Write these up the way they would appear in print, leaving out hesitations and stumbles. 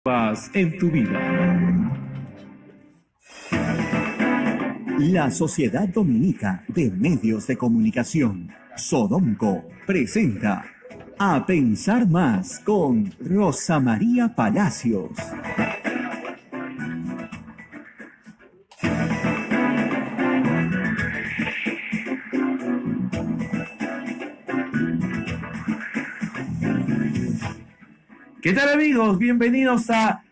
Paz en tu vida. La Sociedad Dominica de Medios de Comunicación, Sodomco, presenta A Pensar Más con Rosa María Palacios. ¿Qué tal, amigos? Bienvenidos a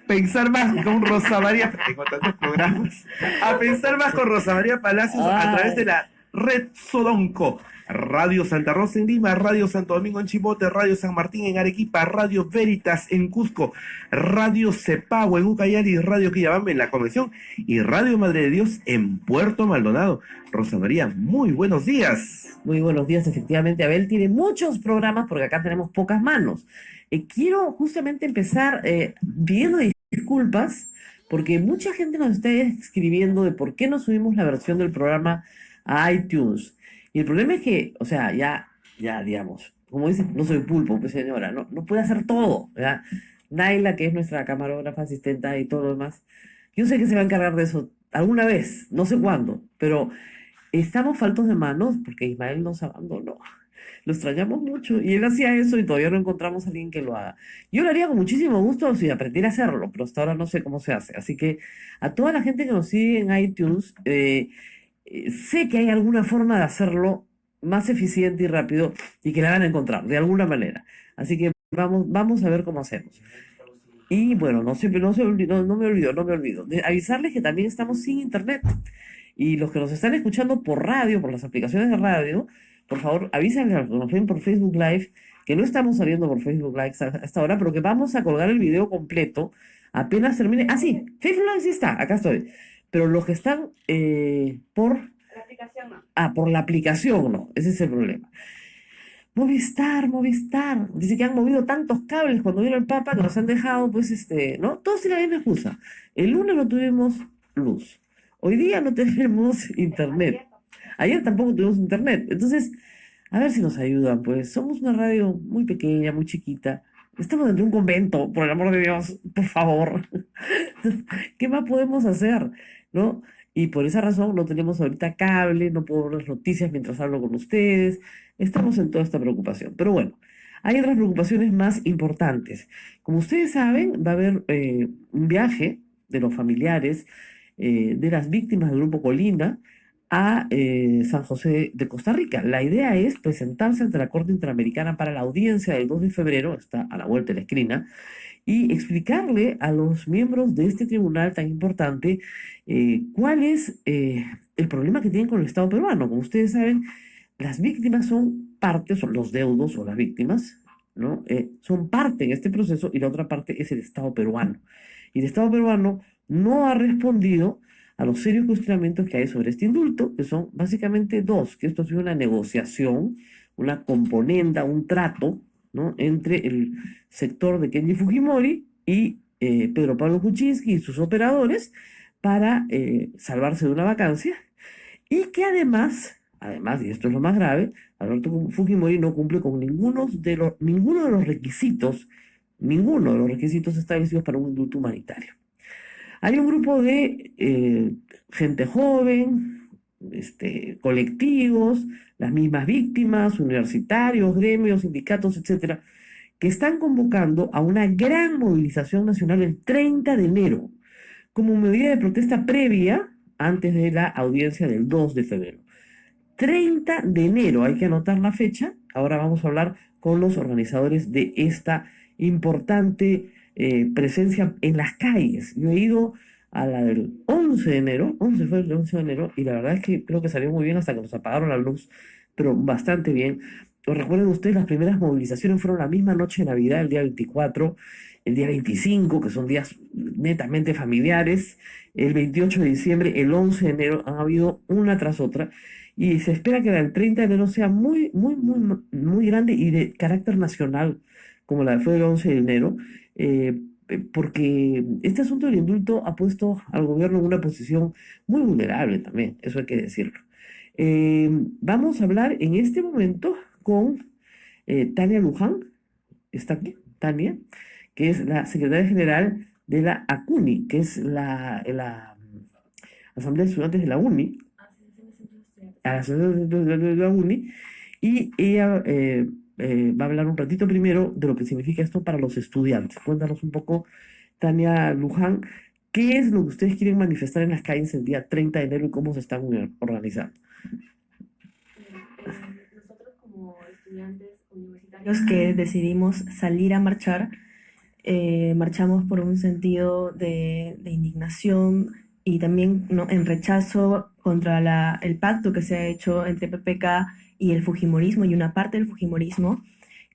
Pensar Más con Rosa María. Tengo tantos programas. A Pensar Más con Rosa María Palacios a través de la red Sodonco. Radio Santa Rosa en Lima, Radio Santo Domingo en Chimbote, Radio San Martín en Arequipa, Radio Veritas en Cusco, Radio Cepagua en Ucayali, Radio Quillabamba en La Convención y Radio Madre de Dios en Puerto Maldonado. Rosa María, muy buenos días. Muy buenos días, efectivamente. Abel tiene muchos programas porque acá tenemos pocas manos. Quiero justamente empezar pidiendo disculpas porque mucha gente nos está escribiendo de por qué no subimos la versión del programa a iTunes. Y el problema es que, o sea, ya, digamos, como dice, no soy pulpo, pues señora, no puede hacer todo, ¿verdad? Naila, que es nuestra camarógrafa, asistente y todo lo demás, yo sé que se va a encargar de eso alguna vez, no sé cuándo, pero estamos faltos de manos porque Ismael nos abandonó. Lo extrañamos mucho y él hacía eso y todavía no encontramos a alguien que lo haga. Yo lo haría con muchísimo gusto si aprendiera a hacerlo, pero hasta ahora no sé cómo se hace. Así que a toda la gente que nos sigue en iTunes, sé que hay alguna forma de hacerlo más eficiente y rápido y que la van a encontrar de alguna manera. Así que vamos a ver cómo hacemos. Y bueno, no me olvido de avisarles que también estamos sin internet. Y los que nos están escuchando por radio, por las aplicaciones de radio, por favor, avísenle a los que nos ven por Facebook Live, que no estamos saliendo por Facebook Live hasta ahora, pero que vamos a colgar el video completo apenas termine. Ah, sí, Facebook Live sí está, acá estoy. Pero los que están por... La aplicación no. Ah, por la aplicación no, ese es el problema. Movistar. Dice que han movido tantos cables cuando vino el Papa que nos han dejado, pues, ¿no? Todos tienen la misma excusa. El lunes no tuvimos luz. Hoy día no tenemos internet. Ayer tampoco tuvimos internet. Entonces, a ver si nos ayudan, pues. Somos una radio muy pequeña, muy chiquita. Estamos dentro de un convento, por el amor de Dios, por favor. ¿Qué más podemos hacer? ¿No? Y por esa razón no tenemos ahorita cable, no puedo ver las noticias mientras hablo con ustedes. Estamos en toda esta preocupación. Pero bueno, hay otras preocupaciones más importantes. Como ustedes saben, va a haber un viaje de los familiares de las víctimas del Grupo Colina a San José de Costa Rica. La idea es presentarse ante la Corte Interamericana para la audiencia del 2 de febrero, está a la vuelta de la esquina, y explicarle a los miembros de este tribunal tan importante cuál es el problema que tienen con el Estado peruano. Como ustedes saben, las víctimas son parte, son los deudos o las víctimas, ¿no? Son parte en este proceso y la otra parte es el Estado peruano. Y el Estado peruano no ha respondido a los serios cuestionamientos que hay sobre este indulto, que son básicamente dos, que esto ha sido una negociación, una componenda, un trato, ¿no? Entre el sector de Kenji Fujimori y Pedro Pablo Kuczynski y sus operadores para salvarse de una vacancia, y que además, y esto es lo más grave, Alberto Fujimori no cumple con ninguno de los requisitos establecidos para un indulto humanitario. Hay un grupo de gente joven, colectivos, las mismas víctimas, universitarios, gremios, sindicatos, etcétera, que están convocando a una gran movilización nacional el 30 de enero, como medida de protesta previa antes de la audiencia del 2 de febrero. 30 de enero, hay que anotar la fecha. Ahora vamos a hablar con los organizadores de esta importante presencia en las calles. Yo he ido a la del 11 de enero, 11 fue el 11 de enero, y la verdad es que creo que salió muy bien hasta que nos apagaron la luz, pero bastante bien. Recuerden ustedes, las primeras movilizaciones fueron la misma noche de Navidad, el día 24, el día 25, que son días netamente familiares, el 28 de diciembre, el 11 de enero, han habido una tras otra, y se espera que el 30 de enero sea muy, muy, muy, muy grande y de carácter nacional, como la fue el 11 de enero, porque este asunto del indulto ha puesto al gobierno en una posición muy vulnerable también, eso hay que decirlo. Vamos a hablar en este momento con Tania Luján, ¿está aquí? Tania, que es la secretaria general de la ACUNI, que es la Asamblea de Estudiantes de la UNI, a la Asociación de la UNI, y ella va a hablar un ratito primero de lo que significa esto para los estudiantes. Cuéntanos un poco, Tania Luján, qué es lo que ustedes quieren manifestar en las calles el día 30 de enero y cómo se están organizando. Nosotros como estudiantes universitarios que decidimos salir a marchar, marchamos por un sentido de indignación y también, ¿no?, en rechazo contra el pacto que se ha hecho entre PPK y el Fujimorismo y una parte del Fujimorismo,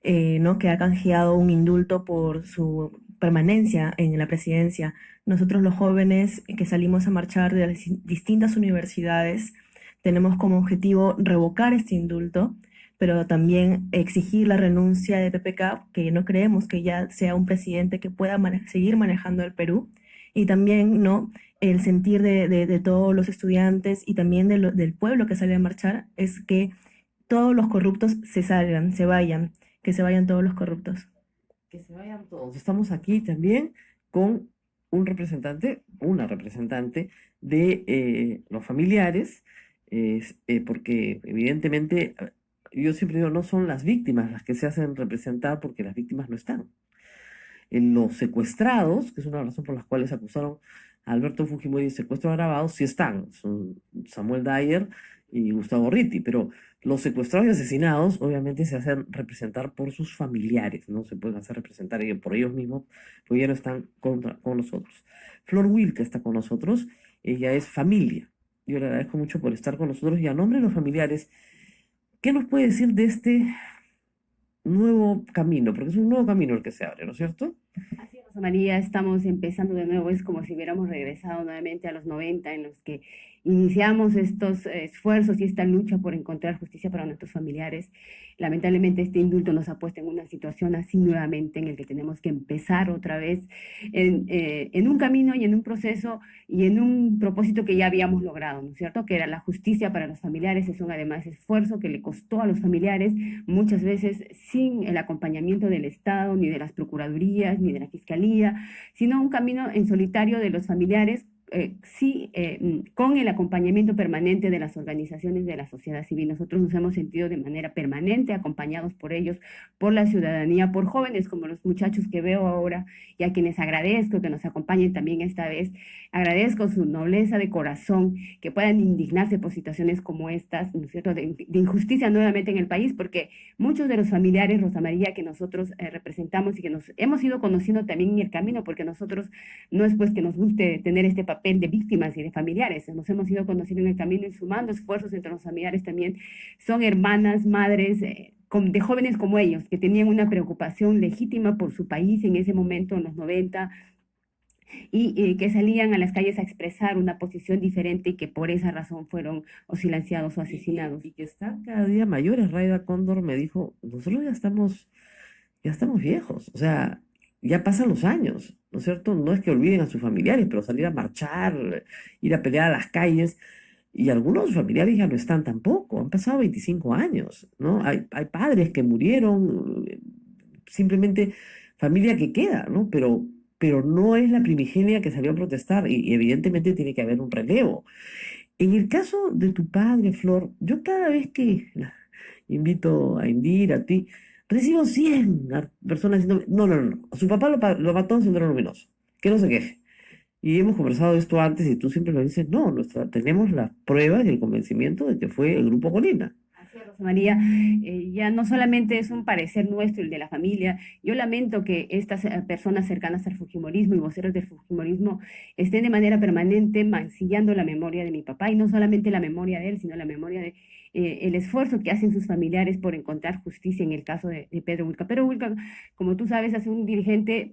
¿no?, que ha canjeado un indulto por su permanencia en la presidencia. Nosotros los jóvenes que salimos a marchar de las distintas universidades tenemos como objetivo revocar este indulto, pero también exigir la renuncia de PPK, que no creemos que ya sea un presidente que pueda seguir manejando el Perú, y también, ¿no?, el sentir de todos los estudiantes y también del pueblo que sale a marchar es que todos los corruptos se salgan, se vayan, que se vayan todos los corruptos. Que se vayan todos. Estamos aquí también con un representante, una representante de los familiares, porque evidentemente, yo siempre digo, no son las víctimas las que se hacen representar porque las víctimas no están. En los secuestrados, que es una razón por las cuales acusaron a Alberto Fujimori de secuestro agravado, sí están, son Samuel Dyer y Gustavo Ritti, pero los secuestrados y asesinados obviamente se hacen representar por sus familiares, no se pueden hacer representar por ellos mismos, porque ya no están con nosotros. Flor Wilke está con nosotros, ella es familia. Yo le agradezco mucho por estar con nosotros y a nombre de los familiares, ¿qué nos puede decir de este nuevo camino? Porque es un nuevo camino el que se abre, ¿no es cierto? Así es, Rosa María, estamos empezando de nuevo, es como si hubiéramos regresado nuevamente a los 90 en los que iniciamos estos esfuerzos y esta lucha por encontrar justicia para nuestros familiares. Lamentablemente este indulto nos ha puesto en una situación así nuevamente en el que tenemos que empezar otra vez en un camino y en un proceso y en un propósito que ya habíamos logrado, ¿no es cierto? Que era la justicia para los familiares, es un además esfuerzo que le costó a los familiares muchas veces sin el acompañamiento del Estado, ni de las procuradurías, ni de la Fiscalía, sino un camino en solitario de los familiares, con el acompañamiento permanente de las organizaciones de la sociedad civil. Nosotros nos hemos sentido de manera permanente acompañados por ellos, por la ciudadanía, por jóvenes como los muchachos que veo ahora y a quienes agradezco que nos acompañen también esta vez. Agradezco su nobleza de corazón, que puedan indignarse por situaciones como estas, ¿no es cierto?, de injusticia nuevamente en el país, porque muchos de los familiares, Rosa María, que nosotros representamos y que nos hemos ido conociendo también en el camino, porque nosotros no es pues que nos guste tener este papel de víctimas y de familiares, nos hemos ido conociendo en el camino y sumando esfuerzos entre los familiares también, son hermanas, madres, de jóvenes como ellos, que tenían una preocupación legítima por su país en ese momento, en los 90, y que salían a las calles a expresar una posición diferente y que por esa razón fueron o silenciados o asesinados. Y que están cada día mayores. Raida Cóndor me dijo, nosotros ya estamos viejos, o sea, ya pasan los años, ¿no es cierto? No es que olviden a sus familiares, pero salir a marchar, ir a pelear a las calles, y algunos familiares ya no están tampoco, han pasado 25 años, ¿no? Hay padres que murieron, simplemente familia que queda, ¿no? Pero no es la primigenia que salió a protestar y evidentemente tiene que haber un relevo. En el caso de tu padre, Flor, yo cada vez que invito a Indira, a ti, recibo 100 personas diciendo, no, su papá lo mató en Sendero Luminoso, que no se queje. Y hemos conversado de esto antes y tú siempre lo dices, no, tenemos las pruebas y el convencimiento de que fue el Grupo Colina. Así es, Rosa María, ya no solamente es un parecer nuestro, el de la familia. Yo lamento que estas personas cercanas al fujimorismo y voceros del fujimorismo estén de manera permanente mancillando la memoria de mi papá, y no solamente la memoria de él, sino la memoria de el esfuerzo que hacen sus familiares por encontrar justicia en el caso de Pedro Wilca. Pedro Wilca, como tú sabes, es un dirigente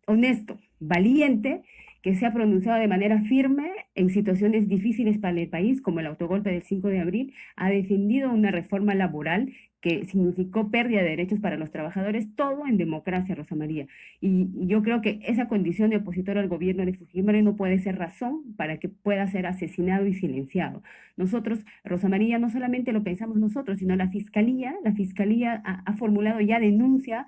honesto, valiente, que se ha pronunciado de manera firme en situaciones difíciles para el país, como el autogolpe del 5 de abril, ha defendido una reforma laboral que significó pérdida de derechos para los trabajadores, todo en democracia, Rosa María. Y yo creo que esa condición de opositor al gobierno de Fujimori no puede ser razón para que pueda ser asesinado y silenciado. Nosotros, Rosa María, no solamente lo pensamos nosotros, sino la Fiscalía ha formulado ya denuncia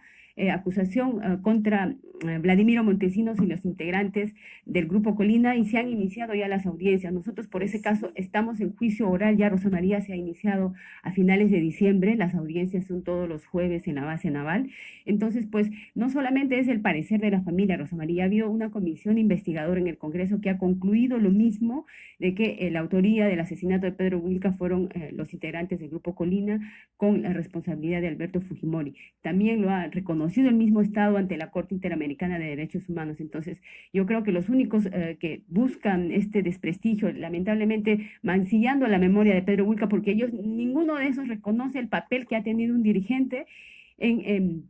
acusación contra Vladimiro Montesinos y los integrantes del Grupo Colina y se han iniciado ya las audiencias. Nosotros por ese caso estamos en juicio oral, ya Rosa María se ha iniciado a finales de diciembre, las audiencias son todos los jueves en la base naval. Entonces, pues no solamente es el parecer de la familia Rosa María, ha habido una comisión investigadora en el Congreso que ha concluido lo mismo, de que la autoría del asesinato de Pedro Wilca fueron los integrantes del Grupo Colina con la responsabilidad de Alberto Fujimori. También lo ha reconocido el mismo Estado ante la Corte Interamericana de Derechos Humanos. Entonces, yo creo que los únicos que buscan este desprestigio, lamentablemente mancillando la memoria de Pedro Wilca, porque ellos, ninguno de esos reconoce el papel que ha tenido un dirigente en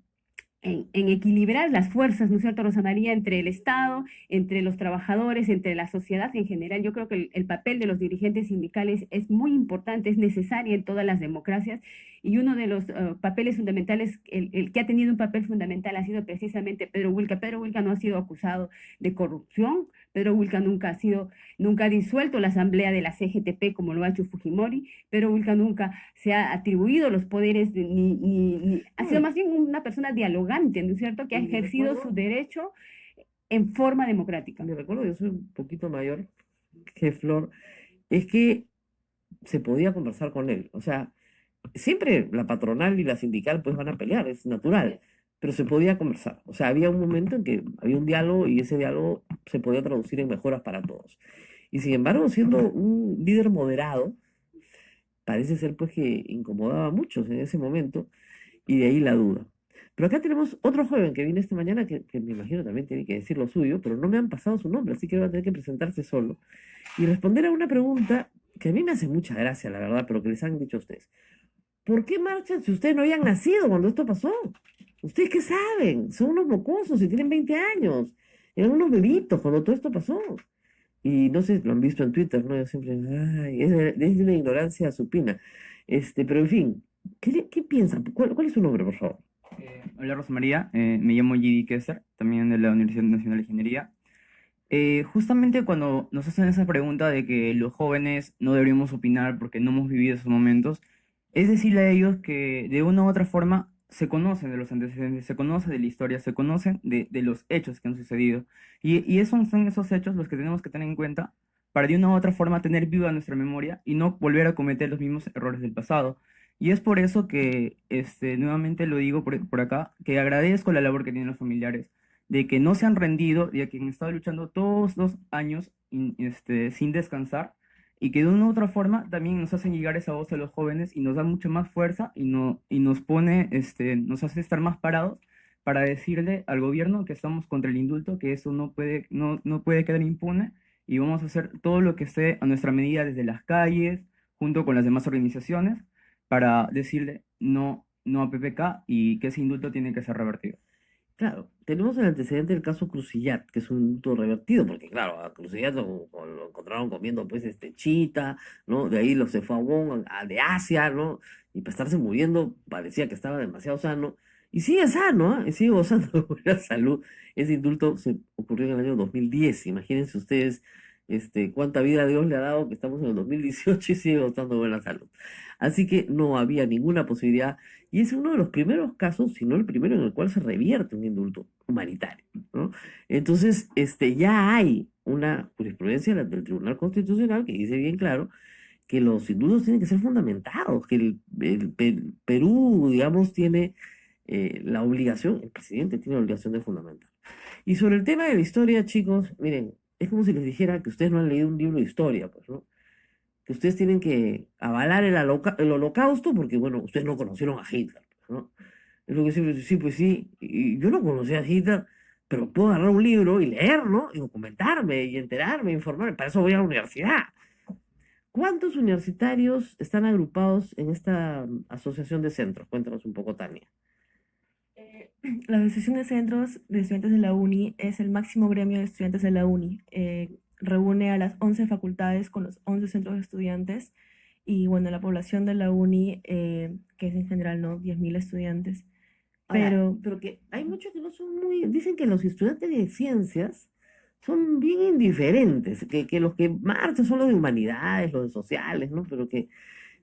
equilibrar las fuerzas, ¿no es cierto, Rosa María?, entre el Estado, entre los trabajadores, entre la sociedad en general. Yo creo que el papel de los dirigentes sindicales es muy importante, es necesario en todas las democracias, y uno de los papeles fundamentales, el que ha tenido un papel fundamental ha sido precisamente Pedro Wilca. Pedro Wilca no ha sido acusado de corrupción, Pedro Wilca nunca ha disuelto la asamblea de la CGTP como lo ha hecho Fujimori, Pedro Wilca nunca se ha atribuido los poderes, ha sido más bien una persona dialogante, ¿no es cierto?, que ha ejercido su derecho en forma democrática. Me recuerdo, yo soy un poquito mayor que Flor, es que se podía conversar con él. O sea, siempre la patronal y la sindical pues van a pelear, es natural, pero se podía conversar. O sea, había un momento en que había un diálogo y ese diálogo se podía traducir en mejoras para todos. Y sin embargo, siendo un líder moderado, parece ser pues que incomodaba a muchos en ese momento y de ahí la duda. Pero acá tenemos otro joven que viene esta mañana que me imagino también tiene que decir lo suyo, pero no me han pasado su nombre, así que va a tener que presentarse solo y responder a una pregunta que a mí me hace mucha gracia, la verdad, pero que les han dicho a ustedes. ¿Por qué marchan si ustedes no habían nacido cuando esto pasó? ¿Ustedes qué saben? Son unos mocosos y tienen 20 años. Eran unos bebitos cuando todo esto pasó. Y no sé, lo han visto en Twitter, ¿no? Yo siempre, ay, es de una ignorancia supina. Pero en fin, ¿qué piensan? ¿Cuál es su nombre, por favor? Hola Rosa María, me llamo Gidi Kessler, también de la Universidad Nacional de Ingeniería. Justamente cuando nos hacen esa pregunta de que los jóvenes no deberíamos opinar porque no hemos vivido esos momentos, es decirle a ellos que de una u otra forma se conocen de los antecedentes, se conocen de la historia, se conocen de los hechos que han sucedido. Y esos son esos hechos los que tenemos que tener en cuenta para de una u otra forma tener viva nuestra memoria y no volver a cometer los mismos errores del pasado. Y es por eso que, nuevamente lo digo por acá, que agradezco la labor que tienen los familiares, de que no se han rendido, de que han estado luchando todos los años sin descansar, y que de una u otra forma también nos hacen llegar esa voz a los jóvenes y nos da mucha más fuerza y nos pone, nos hace estar más parados para decirle al gobierno que estamos contra el indulto, que eso no puede quedar impune, y vamos a hacer todo lo que esté a nuestra medida desde las calles, junto con las demás organizaciones, para decirle no a PPK y que ese indulto tiene que ser revertido. Claro, tenemos el antecedente del caso Crucillat, que es un indulto revertido, porque claro, a Crucillat lo encontraron comiendo pues chita, ¿no? De ahí se fue a Wong, de Asia, ¿no? Y para estarse muriendo parecía que estaba demasiado sano. Y sigue sano, ¿ah? Y sigue gozando de buena salud. Ese indulto se ocurrió en el año 2010. Imagínense ustedes cuánta vida Dios le ha dado, que estamos en el 2018 y sigue gozando de buena salud. Así que no había ninguna posibilidad, y es uno de los primeros casos, si no el primero, en el cual se revierte un indulto humanitario, ¿no? Entonces, ya hay una jurisprudencia del Tribunal Constitucional que dice bien claro que los indultos tienen que ser fundamentados, que el Perú, digamos, tiene la obligación, el presidente tiene la obligación de fundamentar. Y sobre el tema de la historia, chicos, miren, es como si les dijera que ustedes no han leído un libro de historia, pues, ¿no? Que ustedes tienen que avalar el holocausto porque, bueno, ustedes no conocieron a Hitler, ¿no? Es lo que siempre sí, pues sí, y yo no conocía a Hitler, pero puedo agarrar un libro y leerlo, y documentarme, y enterarme, informarme, para eso voy a la universidad. ¿Cuántos universitarios están agrupados en esta asociación de centros? Cuéntanos un poco, Tania. La Asociación de Centros de Estudiantes de la UNI es el máximo gremio de estudiantes de la UNI. Reúne a las 11 facultades con los 11 centros de estudiantes y, bueno, la población de la UNI, que es en general, ¿no?, 10.000 estudiantes. Pero que hay muchos que no son muy... Dicen que los estudiantes de ciencias son bien indiferentes, que los que marchan son los de humanidades, los de sociales, ¿no? Pero que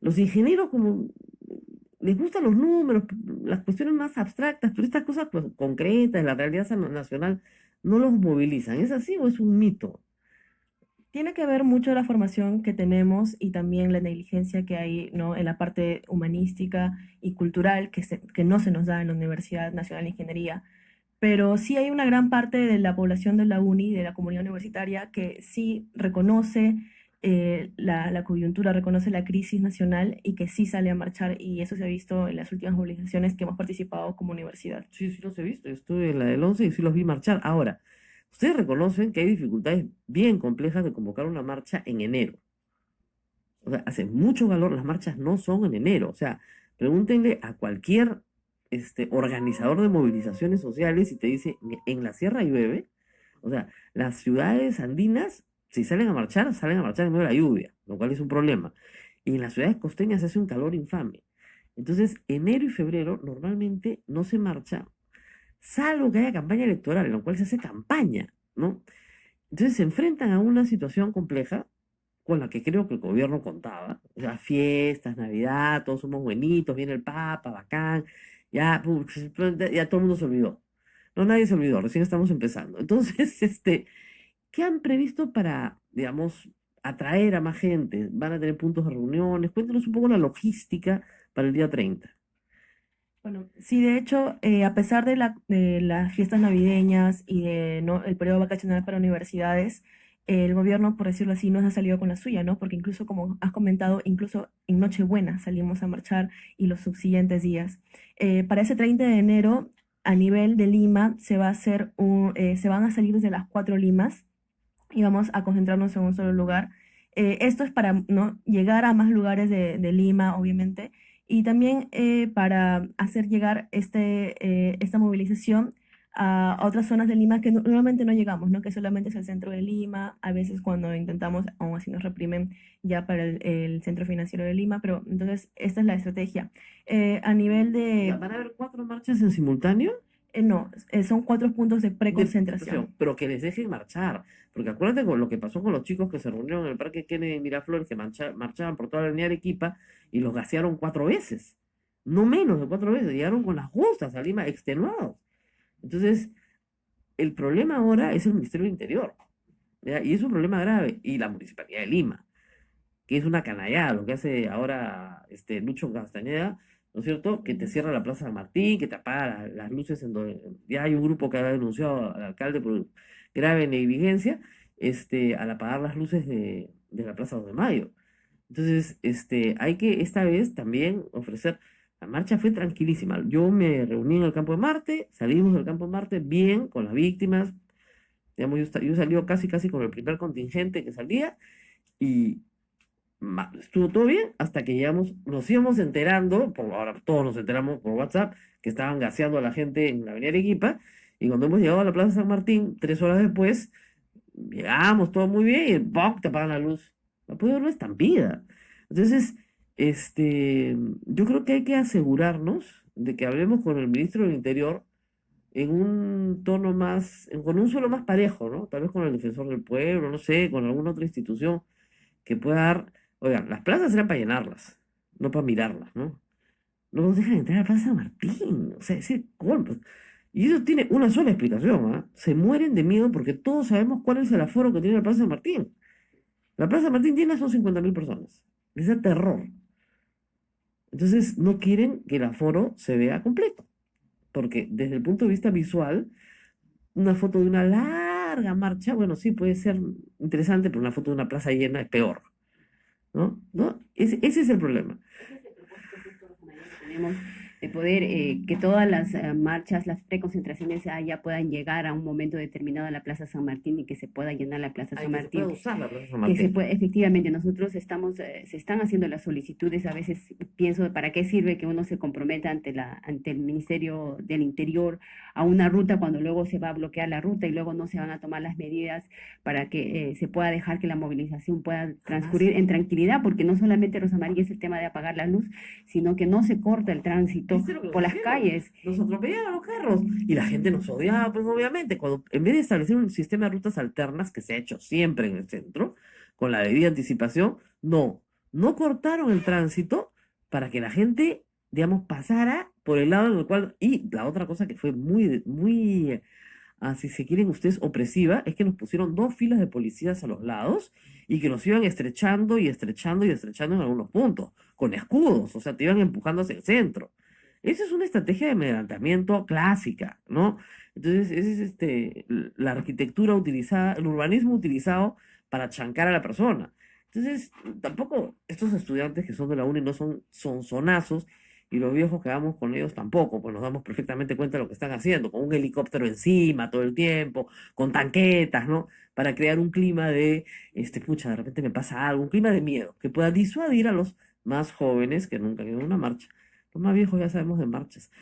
los ingenieros como les gustan los números, las cuestiones más abstractas, pero estas cosas pues, concretas, la realidad nacional, no los movilizan. ¿Es así o es un mito? Tiene que ver mucho la formación que tenemos y también la negligencia que hay, ¿no? En la parte humanística y cultural que no se nos da en la Universidad Nacional de Ingeniería. Pero sí hay una gran parte de la población de la UNI, de la comunidad universitaria, que sí reconoce la coyuntura, reconoce la crisis nacional y que sí sale a marchar, y eso se ha visto en las últimas movilizaciones que hemos participado como universidad. Sí, sí los he visto. Yo estuve en la del 11 y sí los vi marchar. Ahora, ustedes reconocen que hay dificultades bien complejas de convocar una marcha en enero. O sea, hace mucho calor, las marchas no son en enero. O sea, pregúntenle a cualquier organizador de movilizaciones sociales y te dice, en la sierra llueve. O sea, las ciudades andinas, si salen a marchar en medio de la lluvia, lo cual es un problema. Y en las ciudades costeñas hace un calor infame. Entonces, enero y febrero normalmente no se marcha, salvo que haya campaña electoral, en la cual se hace campaña, ¿no? Entonces se enfrentan a una situación compleja con la que creo que el gobierno contaba. O sea, fiestas, Navidad, todos somos buenitos, viene el Papa, bacán, ya, ya todo el mundo se olvidó. No, nadie se olvidó, recién estamos empezando. Entonces, ¿qué han previsto para, digamos, atraer a más gente? ¿Van a tener puntos de reuniones? Cuéntanos un poco la logística para el día 30. Bueno, sí, de hecho, a pesar de las fiestas navideñas y de, ¿no? el periodo vacacional para universidades, el gobierno, por decirlo así, nos ha salido con la suya, ¿no? Porque incluso, como has comentado, incluso en Nochebuena salimos a marchar y los subsiguientes días. Para ese 30 de enero, a nivel de Lima, se van a salir desde las 4 Limas y vamos a concentrarnos en un solo lugar. Esto es para, ¿no? llegar a más lugares de Lima, obviamente, y también para hacer llegar esta movilización a otras zonas de Lima que normalmente no llegamos, ¿no? Que solamente es el centro de Lima. A veces cuando intentamos, aún así nos reprimen ya para el centro financiero de Lima, pero entonces esta es la estrategia. A nivel de... ¿Van a haber 4 marchas en simultáneo? No, son 4 puntos de De preconcentración. pero que les dejen marchar. Porque acuérdate con lo que pasó con los chicos que se reunieron en el Parque Kennedy de Miraflores, que marchaban por toda la avenida Arequipa y los gasearon 4 veces. No menos de 4 veces. Llegaron con las justas a Lima extenuados. Entonces, el problema ahora es el Ministerio del Interior, ¿ya? Y es un problema grave. Y la Municipalidad de Lima, que es una canallada lo que hace ahora Lucho Castañeda, ¿no es cierto? Que te cierra la Plaza San Martín, que te apaga las luces en donde ya hay un grupo que ha denunciado al alcalde por grave negligencia, al apagar las luces de la Plaza 2 de Mayo. Entonces, hay que esta vez también ofrecer. La marcha fue tranquilísima. Yo me reuní en el Campo de Marte, salimos del Campo de Marte bien, con las víctimas. Digamos, yo salí casi con el primer contingente que salía y estuvo todo bien hasta que llegamos, nos íbamos enterando, ahora todos nos enteramos por WhatsApp, que estaban gaseando a la gente en la avenida Arequipa, y cuando hemos llegado a la Plaza San Martín, 3 horas después, llegamos todo muy bien y ¡pum! Te apagan la luz. No puede haber una estampida. Entonces, yo creo que hay que asegurarnos de que hablemos con el ministro del Interior en un tono con un suelo más parejo, ¿no? Tal vez con el defensor del pueblo, no sé, con alguna otra institución que pueda dar. Oigan, las plazas eran para llenarlas, no para mirarlas, ¿no? No nos dejan entrar a la Plaza San Martín, o sea, ese golpe. Y eso tiene una sola explicación, ¿ah? Se mueren de miedo porque todos sabemos cuál es el aforo que tiene la Plaza San Martín. La Plaza San Martín llena son 50.000 personas. Es de terror. Entonces no quieren que el aforo se vea completo. Porque desde el punto de vista visual, una foto de una larga marcha, bueno, sí puede ser interesante, pero una foto de una plaza llena es peor. ¿No? Ese es el problema. Tenemos de poder que todas las marchas, las preconcentraciones ya puedan llegar a un momento determinado a la Plaza San Martín y que se pueda llenar la Plaza San Que se Martín. pueda usar la Plaza San Que Martín. efectivamente, nosotros se están haciendo las solicitudes. A veces pienso, ¿para qué sirve que uno se comprometa ante el Ministerio del Interior a una ruta cuando luego se va a bloquear la ruta y luego no se van a tomar las medidas para que se pueda dejar que la movilización pueda transcurrir en tranquilidad? Porque no solamente, Rosa María, es el tema de apagar la luz, sino que no se corta el tránsito ¿Viste lo que por las hicieron? calles. Nos atropellaban los carros y la gente nos odiaba, pues obviamente, cuando en vez de establecer un sistema de rutas alternas que se ha hecho siempre en el centro, con la debida anticipación, no cortaron el tránsito para que la gente digamos, pasara por el lado en el cual, y la otra cosa que fue muy, si se quieren ustedes, opresiva, es que nos pusieron dos filas de policías a los lados y que nos iban estrechando y estrechando y estrechando en algunos puntos, con escudos, o sea, te iban empujando hacia el centro. Esa es una estrategia de amedrentamiento clásica, ¿no? Entonces, esa es la arquitectura utilizada, el urbanismo utilizado para chancar a la persona. Entonces, tampoco estos estudiantes que son de la uni no son sonazos y los viejos que vamos con ellos tampoco, pues nos damos perfectamente cuenta de lo que están haciendo, con un helicóptero encima todo el tiempo, con tanquetas, ¿no? Para crear un clima de, pucha, de repente me pasa algo, un clima de miedo, que pueda disuadir a los más jóvenes que nunca han ido a una marcha. Los más viejos ya sabemos de marchas.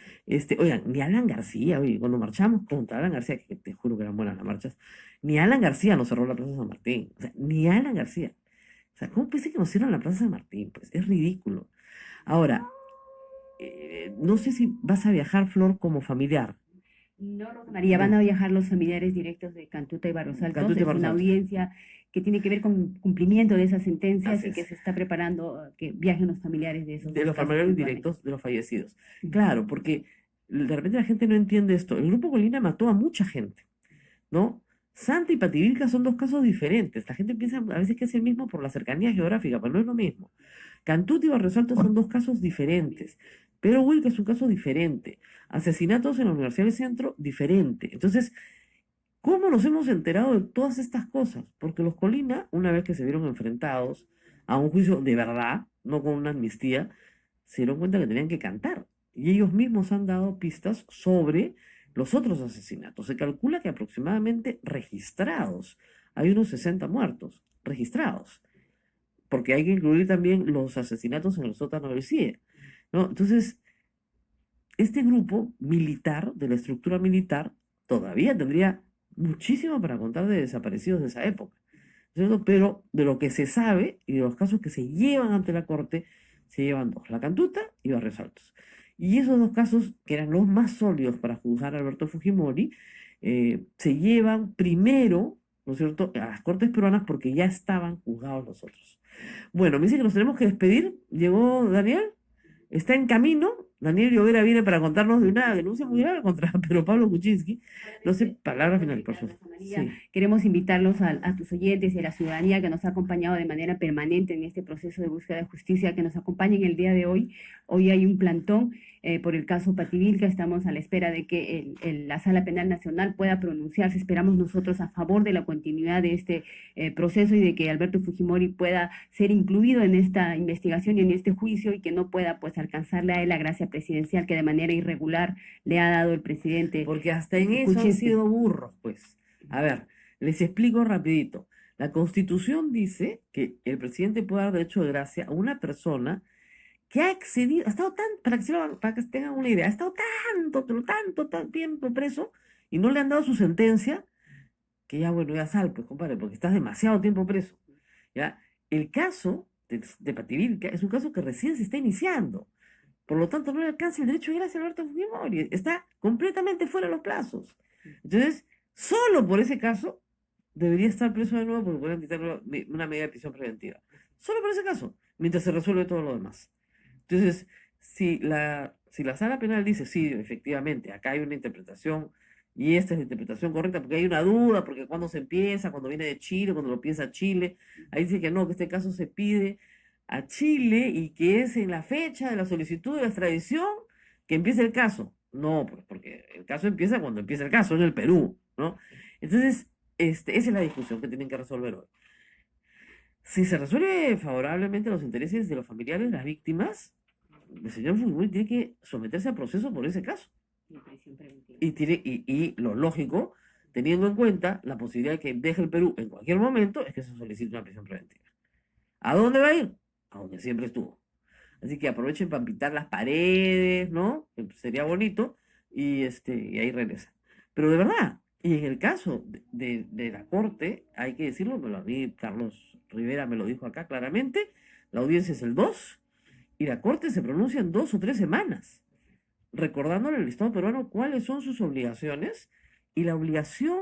Oigan, ni Alan García, oye, cuando marchamos contra Alan García, que te juro que eran buenas las marchas, ni Alan García nos cerró la Plaza San Martín. O sea, ni Alan García. O sea, ¿cómo pensé que nos cierran la Plaza San Martín? Pues es ridículo. Ahora, no sé si vas a viajar, Flor, como familiar. No, Rosa María, van a viajar los familiares directos de Cantuta y Barros Altos. Cantuta y Es Barros una Altos. audiencia que tiene que ver con cumplimiento de esas sentencias Así y que es. se está preparando que viajen los familiares de esos De dos los casos familiares puntuales. directos de los fallecidos. Ujú. Claro, porque de repente la gente no entiende esto. El Grupo Colina mató a mucha gente, ¿no? Santa y Pativilca son dos casos diferentes. La gente piensa a veces que es el mismo por la cercanía geográfica, pero no es lo mismo. Cantuta y Barrios Altos son dos casos diferentes. Pero Wilca es un caso diferente. Asesinatos en la Universidad del Centro, diferente. Entonces, ¿cómo nos hemos enterado de todas estas cosas? Porque los Colina, una vez que se vieron enfrentados a un juicio de verdad, no con una amnistía, se dieron cuenta que tenían que cantar. Y ellos mismos han dado pistas sobre los otros asesinatos. Se calcula que aproximadamente registrados, hay unos 60 muertos registrados, porque hay que incluir también los asesinatos en el sótano del CIE, ¿no? Entonces, este grupo militar, de la estructura militar, todavía tendría muchísimo para contar de desaparecidos de esa época, ¿cierto? Pero de lo que se sabe y de los casos que se llevan ante la corte, se llevan dos, La Cantuta y Barrios Altos. Y esos dos casos, que eran los más sólidos para juzgar a Alberto Fujimori, se llevan primero, ¿no es cierto?, a las cortes peruanas porque ya estaban juzgados los otros. Bueno, me dice que nos tenemos que despedir. ¿Llegó Daniel? Está en camino. Daniel Llovera viene para contarnos de una denuncia muy grave contra Pedro Pablo Kuczynski. No sé, palabra final, por favor. Sí. Queremos invitarlos a tus oyentes y a la ciudadanía que nos ha acompañado de manera permanente en este proceso de búsqueda de justicia, que nos acompañen el día de hoy. Hoy hay un plantón por el caso Pativilca. Estamos a la espera de que la Sala Penal Nacional pueda pronunciarse. Esperamos nosotros a favor de la continuidad de este proceso y de que Alberto Fujimori pueda ser incluido en esta investigación y en este juicio y que no pueda pues alcanzarle a él la gracia presidencial que de manera irregular le ha dado el presidente. Porque hasta en eso han Kuczynski. sido burros, pues. A ver, les explico rapidito. La Constitución dice que el presidente puede dar derecho de gracia a una persona que ha excedido, ha estado tan, para que tengan una idea, ha estado tanto tiempo preso y no le han dado su sentencia, que ya, bueno, ya sal, pues, compadre, porque estás demasiado tiempo preso. ¿Ya? El caso de Pativilca es un caso que recién se está iniciando. Por lo tanto, no le alcanza el derecho de gracia a Alberto Fujimori. Está completamente fuera de los plazos. Entonces, solo por ese caso debería estar preso de nuevo porque pueden quitarle una medida de prisión preventiva. Solo por ese caso, mientras se resuelve todo lo demás. Entonces, si la sala penal dice, sí, efectivamente, acá hay una interpretación y esta es la interpretación correcta, porque hay una duda, porque cuando se empieza, cuando viene de Chile, cuando lo piensa Chile, ahí dice que no, que este caso se pide a Chile y que es en la fecha de la solicitud de la extradición que empieza el caso. No, pues porque el caso empieza cuando empieza el caso, en el Perú, ¿no? Entonces, esa es la discusión que tienen que resolver hoy. Si se resuelve favorablemente los intereses de los familiares de las víctimas, el señor Fujimori tiene que someterse a proceso por ese caso. Y lo lógico, teniendo en cuenta la posibilidad de que deje el Perú en cualquier momento, es que se solicite una prisión preventiva. ¿A dónde va a ir? A donde siempre estuvo. Así que aprovechen para pintar las paredes, ¿no? Que sería bonito, y ahí regresa. Pero de verdad, y en el caso de la Corte, hay que decirlo, a mí Carlos Rivera me lo dijo acá claramente, la audiencia es el 2, y la Corte se pronuncia en 2 o 3 semanas, recordándole al Estado peruano cuáles son sus obligaciones, y la obligación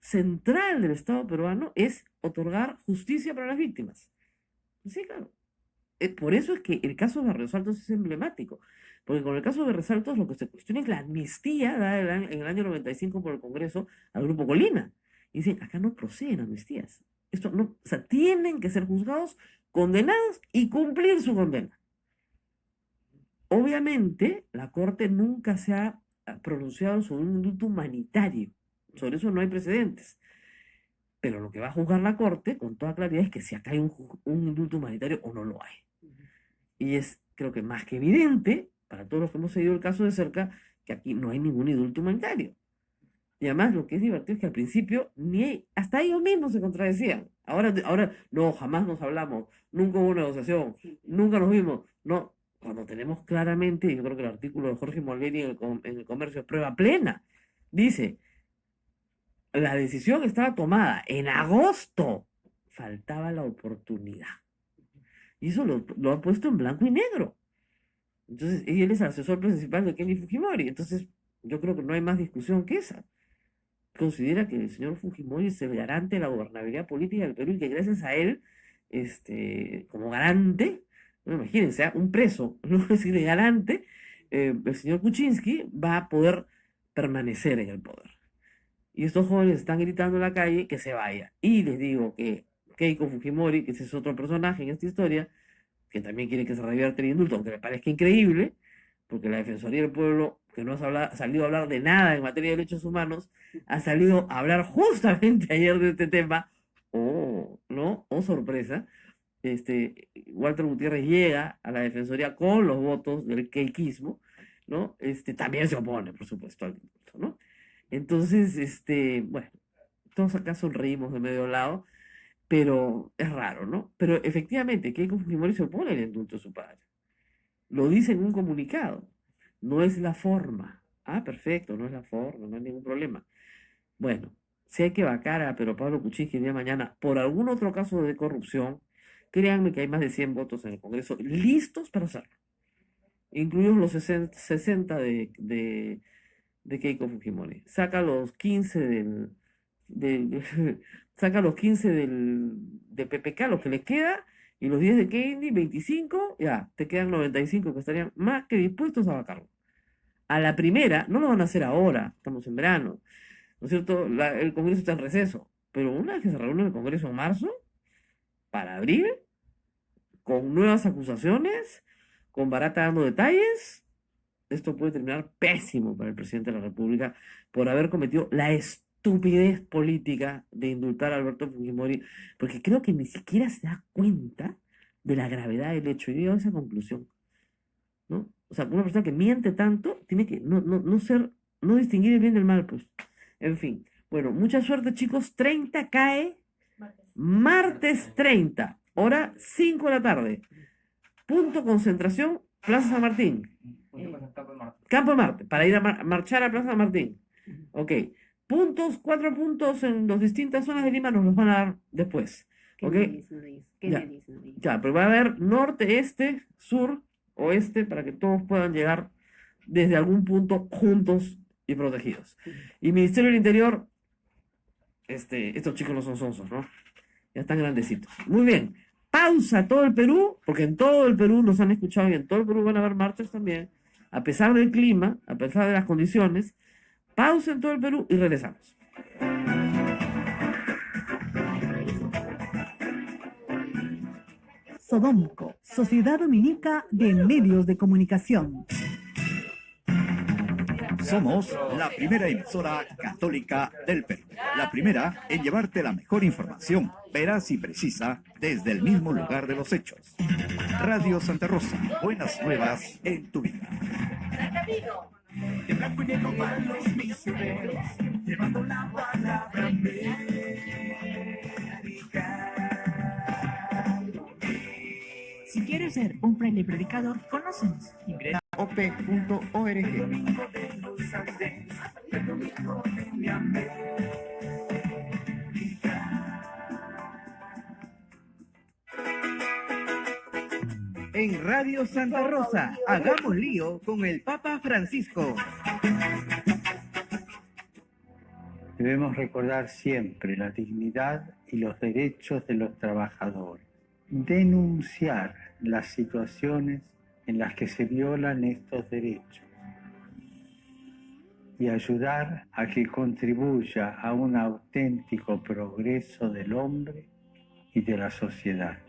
central del Estado peruano es otorgar justicia para las víctimas. Sí, claro. Por eso es que el caso de Barrios Altos es emblemático. Porque con el caso de Resaltos lo que se cuestiona es la amnistía dada en el año 95 por el Congreso al Grupo Colina. Y dicen, acá no proceden amnistías. Esto no, o sea, tienen que ser juzgados, condenados y cumplir su condena. Obviamente, la Corte nunca se ha pronunciado sobre un indulto humanitario. Sobre eso no hay precedentes. Pero lo que va a juzgar la Corte, con toda claridad, es que si acá hay un indulto humanitario o no lo hay. Y es, creo que más que evidente, para todos los que hemos seguido el caso de cerca, que aquí no hay ningún indulto humanitario. Y además lo que es divertido es que al principio hasta ellos mismos se contradecían. Ahora no, jamás nos hablamos, nunca hubo negociación, nunca nos vimos. No, cuando tenemos claramente, yo creo que el artículo de Jorge Molveri en el Comercio es prueba plena. Dice, la decisión estaba tomada en agosto, faltaba la oportunidad. Y eso lo ha puesto en blanco y negro. Entonces, y él es el asesor principal de Kenny Fujimori. Entonces, yo creo que no hay más discusión que esa. Considera que el señor Fujimori es el garante de la gobernabilidad política del Perú y que gracias a él, como garante, no, imagínense, un preso, no es decir, de garante, el señor Kuczynski va a poder permanecer en el poder. Y estos jóvenes están gritando en la calle que se vaya. Y les digo que Keiko Fujimori, que ese es otro personaje en esta historia, que también quiere que se revierte el indulto, aunque me parezca increíble, porque la Defensoría del Pueblo, que no ha salido a hablar de nada en materia de derechos humanos, ha salido a hablar justamente ayer de este tema. ¿No? Sorpresa. Walter Gutiérrez llega a la Defensoría con los votos del keikismo, ¿no? También se opone, por supuesto, al indulto, ¿no? Entonces, bueno, todos acá sonreímos de medio lado, pero es raro, ¿no? Pero efectivamente, Keiko Fujimori se opone al indulto de su padre. Lo dice en un comunicado. No es la forma. Ah, perfecto, no es la forma, no hay ningún problema. Bueno, si hay que vacar a Pedro Pablo Kuczynski el día de mañana por algún otro caso de corrupción, créanme que hay más de 100 votos en el Congreso listos para hacerlo. Incluidos los 60 de Keiko Fujimori. Saca los 15 saca los 15 de PPK, lo que les queda, y los 10 de Kennedy, 25, ya, te quedan 95 que estarían más que dispuestos a vacarlo. A la primera, no lo van a hacer ahora, estamos en verano, ¿no es cierto? El Congreso está en receso, pero una vez que se reúne el Congreso en marzo, para abril, con nuevas acusaciones, con Barata dando detalles, esto puede terminar pésimo para el presidente de la República por haber cometido la estupidez política de indultar a Alberto Fujimori, porque creo que ni siquiera se da cuenta de la gravedad del hecho. Y llego a esa conclusión, ¿no? O sea, una persona que miente tanto tiene que no distinguir el bien del mal, pues. En fin, bueno, mucha suerte, chicos. 30 cae martes 30, hora 5 de la tarde. Punto concentración, Plaza San Martín. Campo de Marte, para ir a marchar a Plaza San Martín. Ok. 4 puntos en las distintas zonas de Lima nos los van a dar después. ¿Ok? Ya, pero va a haber norte, este, sur, oeste, para que todos puedan llegar desde algún punto juntos y protegidos. Y Ministerio del Interior, estos chicos no son sonsos, ¿no? Ya están grandecitos. Muy bien. Pausa todo el Perú, porque en todo el Perú nos han escuchado y en todo el Perú van a haber marchas también, a pesar del clima, a pesar de las condiciones. Pausa en todo el Perú y regresamos. Sodomco, Sociedad Dominica de Medios de Comunicación. Somos la primera emisora católica del Perú. La primera en llevarte la mejor información, veraz y precisa, desde el mismo lugar de los hechos. Radio Santa Rosa, buenas nuevas en tu vida. De blanco y negro van los misioneros, llevando la palabra América. Si quieres ser un fraile predicador, conócenos. Ingresa a op.org. En Radio Santa Rosa, hagamos lío con el Papa Francisco. Debemos recordar siempre la dignidad y los derechos de los trabajadores. Denunciar las situaciones en las que se violan estos derechos y ayudar a que contribuya a un auténtico progreso del hombre y de la sociedad.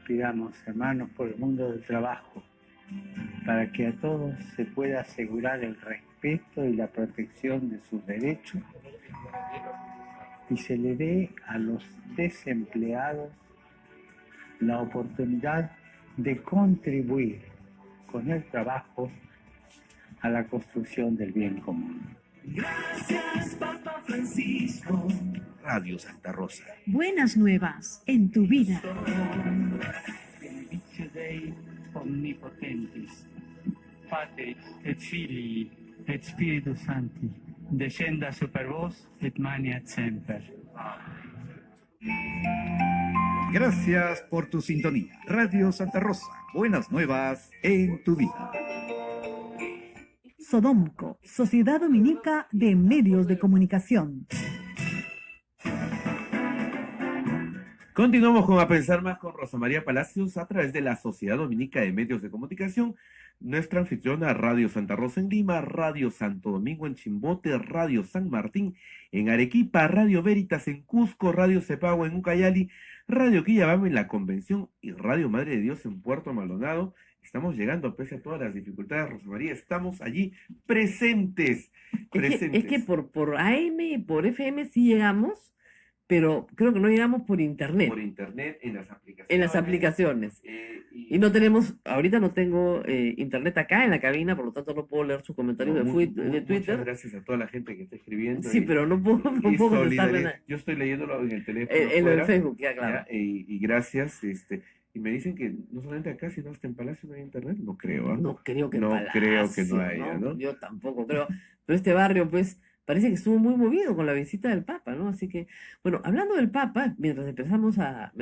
Pidamos, hermanos, por el mundo del trabajo, para que a todos se pueda asegurar el respeto y la protección de sus derechos y se le dé a los desempleados la oportunidad de contribuir con el trabajo a la construcción del bien común. Gracias, Papa Francisco. Radio Santa Rosa. Buenas nuevas en tu vida. Benedictio Dei omnipotentis, Patris et Filii et Spiritus Sancti, descenda super vos et maniat semper. Gracias por tu sintonía. Radio Santa Rosa. Buenas nuevas en tu vida. Sodomco, Sociedad Dominica de Medios de Comunicación. Continuamos con A Pensar Más con Rosa María Palacios a través de la Sociedad Dominica de Medios de Comunicación. Nuestra anfitriona, Radio Santa Rosa en Lima, Radio Santo Domingo en Chimbote, Radio San Martín en Arequipa, Radio Veritas en Cusco, Radio Cepagua en Ucayali, Radio Quillabamba en La Convención y Radio Madre de Dios en Puerto Maldonado. Estamos llegando, pese a todas las dificultades, Rosa María, estamos allí presentes. Es que por AM y por FM sí llegamos, pero creo que no llegamos por internet. Por internet, en las aplicaciones. En las aplicaciones. Y no tenemos, ahorita no tengo internet acá en la cabina, por lo tanto no puedo leer sus comentarios de Twitter. Muchas gracias a toda la gente que está escribiendo. Sí, pero no puedo contestarle nada. Yo estoy leyéndolo en el teléfono. En el Facebook, ya, claro. Y gracias, y me dicen que no solamente acá, sino hasta en Palacio no hay internet. No creo, ¿eh? No creo que en no Palacio, creo que no haya, ¿no? Yo tampoco creo. Pero este barrio, pues, parece que estuvo muy movido con la visita del Papa, ¿no? Así que, bueno, hablando del Papa, mientras esperamos a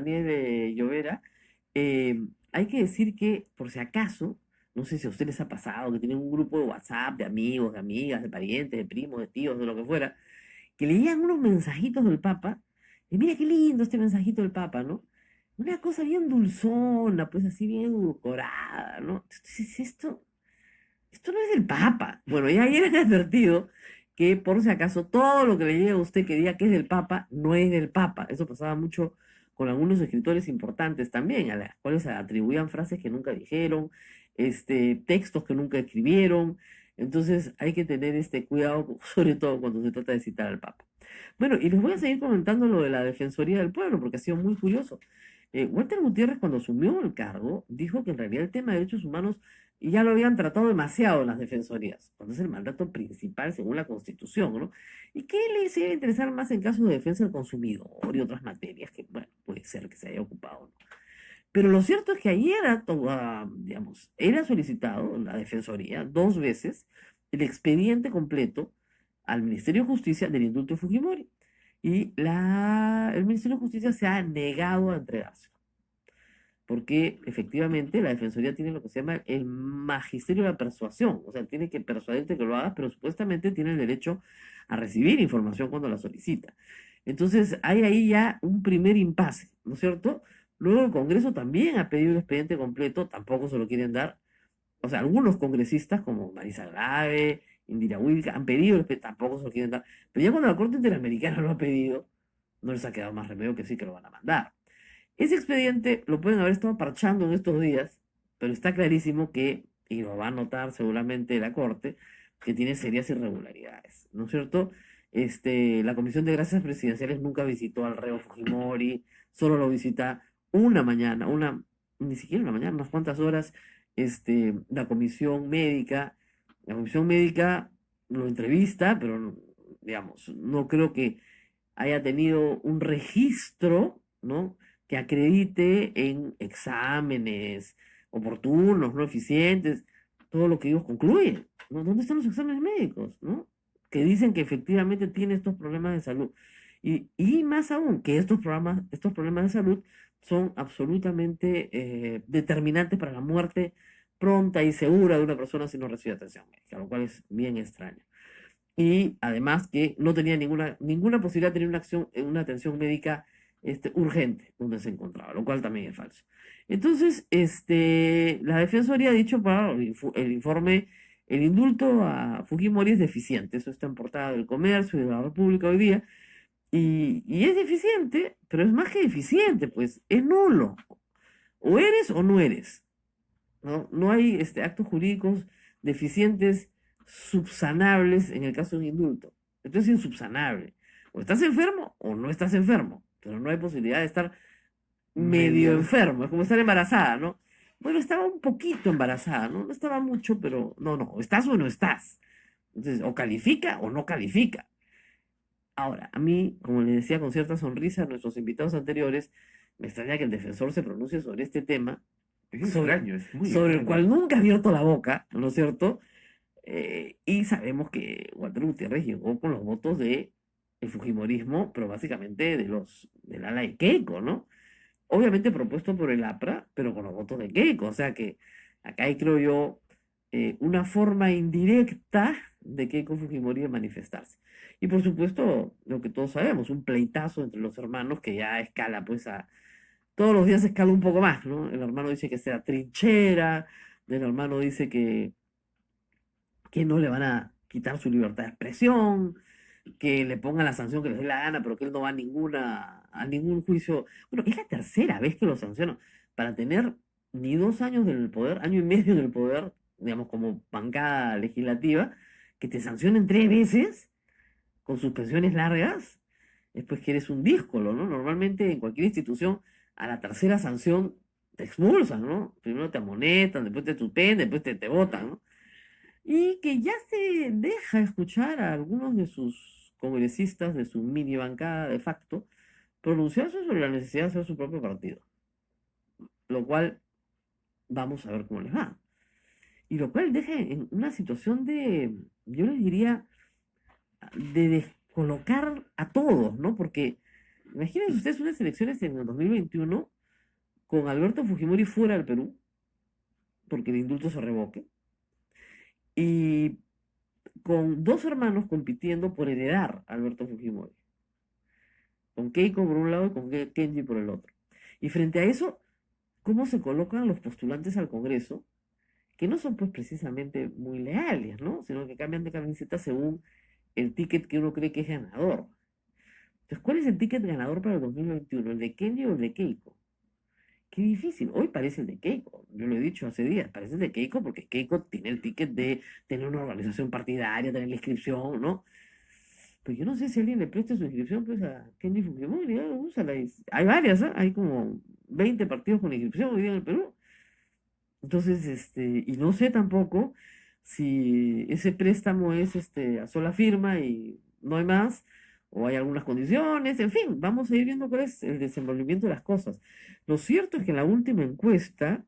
Nieve Llovera, hay que decir que, por si acaso, no sé si a ustedes les ha pasado, que tienen un grupo de WhatsApp de amigos, de amigas, de parientes, de primos, de tíos, de lo que fuera, que leían unos mensajitos del Papa, y mira qué lindo este mensajito del Papa, ¿no? Una cosa bien dulzona, pues así bien edulcorada, ¿no? Entonces, esto no es del Papa. Bueno, ya ayer han advertido que, por si acaso, todo lo que le llegue a usted que diga que es del Papa, no es del Papa. Eso pasaba mucho con algunos escritores importantes también, a los cuales atribuían frases que nunca dijeron, textos que nunca escribieron. Entonces hay que tener cuidado, sobre todo cuando se trata de citar al Papa. Bueno, y les voy a seguir comentando lo de la Defensoría del Pueblo, porque ha sido muy curioso. Walter Gutiérrez, cuando asumió el cargo, dijo que en realidad el tema de derechos humanos ya lo habían tratado demasiado en las defensorías, cuando es el mandato principal según la Constitución, ¿no? Y que les iba a interesar más en casos de defensa del consumidor y otras materias que, bueno, puede ser que se haya ocupado, ¿no? Pero lo cierto es que ayer, digamos, era solicitado en la Defensoría 2 veces el expediente completo al Ministerio de Justicia del indulto de Fujimori. Y el Ministerio de Justicia se ha negado a entregárselo. Porque efectivamente la Defensoría tiene lo que se llama el magisterio de la persuasión. O sea, tiene que persuadirte que lo hagas, pero supuestamente tiene el derecho a recibir información cuando la solicita. Entonces hay ahí ya un primer impasse, ¿no es cierto? Luego el Congreso también ha pedido el expediente completo, tampoco se lo quieren dar. O sea, algunos congresistas como Marisa Grave, Indira Wilka, han pedido el expediente, tampoco se lo quieren dar. Pero ya cuando la Corte Interamericana lo ha pedido, no les ha quedado más remedio que sí que lo van a mandar. Ese expediente lo pueden haber estado parchando en estos días, pero está clarísimo que, y lo va a notar seguramente la Corte, que tiene serias irregularidades, ¿no es cierto? La Comisión de Gracias Presidenciales nunca visitó al reo Fujimori, solo lo visita una mañana, ni siquiera una mañana, unas cuantas horas, la comisión médica lo entrevista, pero, digamos, no creo que haya tenido un registro, ¿no?, que acredite en exámenes oportunos, no eficientes, todo lo que ellos concluyen, ¿no? ¿Dónde están los exámenes médicos, ¿no?, que dicen que efectivamente tiene estos problemas de salud? Y más aún, que estos problemas de salud son absolutamente determinantes para la muerte pronta y segura de una persona si no recibe atención médica, lo cual es bien extraño. Y además que no tenía ninguna posibilidad de tener una atención médica urgente donde se encontraba, lo cual también es falso. Entonces, la Defensoría ha dicho para el informe, el indulto a Fujimori es deficiente. Eso está en portada del Comercio y de la República hoy día. Y es deficiente, pero es más que deficiente, pues es nulo. O eres o no eres. No hay actos jurídicos deficientes subsanables en el caso de un indulto. Esto es insubsanable. O estás enfermo o no estás enfermo, pero no hay posibilidad de estar medio enfermo. Es como estar embarazada, ¿no? Bueno, estaba un poquito embarazada, ¿no? No estaba mucho, pero no, estás o no estás. Entonces, o califica o no califica. Ahora, a mí, como le decía con cierta sonrisa a nuestros invitados anteriores, me extraña que el defensor se pronuncie sobre este tema, Es sobre, extraño, es muy sobre el extraño. cual nunca ha abierto la boca, ¿no es cierto? Y sabemos que Walter Gutiérrez llegó con los votos de el fujimorismo, pero básicamente del ala de Keiko, ¿no? Obviamente propuesto por el APRA, pero con los votos de Keiko. O sea que acá hay, creo yo, una forma indirecta de Keiko Fujimori de manifestarse. Y por supuesto, lo que todos sabemos, un pleitazo entre los hermanos que ya escala, pues todos los días escala un poco más, ¿no? El hermano dice que sea trinchera, el hermano dice que no le van a quitar su libertad de expresión, que le pongan la sanción que les dé la gana, pero que él no va a ningún juicio. Bueno, es la tercera vez que lo sancionan para tener ni 2 años en el poder, año y medio en el poder, digamos, como bancada legislativa, que te sancionen 3 veces con suspensiones largas, después que eres un díscolo, ¿no? Normalmente en cualquier institución, a la tercera sanción te expulsan, ¿no? Primero te amonestan, después te suspenden, después te botan, ¿no? Y que ya se deja escuchar a algunos de sus congresistas de su mini bancada de facto pronunciarse sobre la necesidad de hacer su propio partido. Lo cual vamos a ver cómo les va. Y lo cual deja en una situación de, yo les diría, de descolocar a todos, ¿no? Porque imagínense ustedes unas elecciones en el 2021 con Alberto Fujimori fuera del Perú, porque el indulto se revoque, y con dos hermanos compitiendo por heredar a Alberto Fujimori. Con Keiko por un lado y con Kenji por el otro. Y frente a eso, ¿cómo se colocan los postulantes al Congreso? Que no son pues precisamente muy leales, ¿no? Sino que cambian de camiseta según el ticket que uno cree que es ganador. Entonces, ¿cuál es el ticket ganador para el 2021? ¿El de Kenji o el de Keiko? Qué difícil. Hoy parece el de Keiko. Yo lo he dicho hace días. Parece el de Keiko porque Keiko tiene el ticket de tener una organización partidaria, tener la inscripción, ¿no? Pues yo no sé si alguien le presta su inscripción pues a Kenji Fujimori, úsala. Hay varias, ¿eh? Hay como 20 partidos con inscripción hoy día en el Perú. Entonces, y no sé tampoco si ese préstamo es a sola firma y no hay más, o hay algunas condiciones, en fin, vamos a ir viendo cuál es el desenvolvimiento de las cosas. Lo cierto es que en la última encuesta,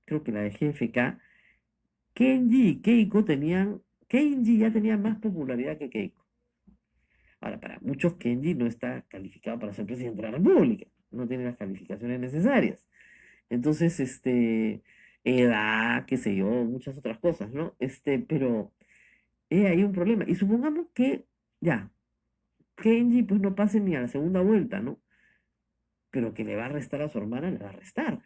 creo que la de GFK, Kenji y Keiko Kenji ya tenía más popularidad que Keiko. Ahora, para muchos Kenji no está calificado para ser presidente de la República, no tiene las calificaciones necesarias. Entonces, edad, qué sé yo, muchas otras cosas, ¿no? Pero hay un problema. Y supongamos que, ya, Kenji pues no pase ni a la segunda vuelta, ¿no? Pero que le va a restar a su hermana, le va a restar.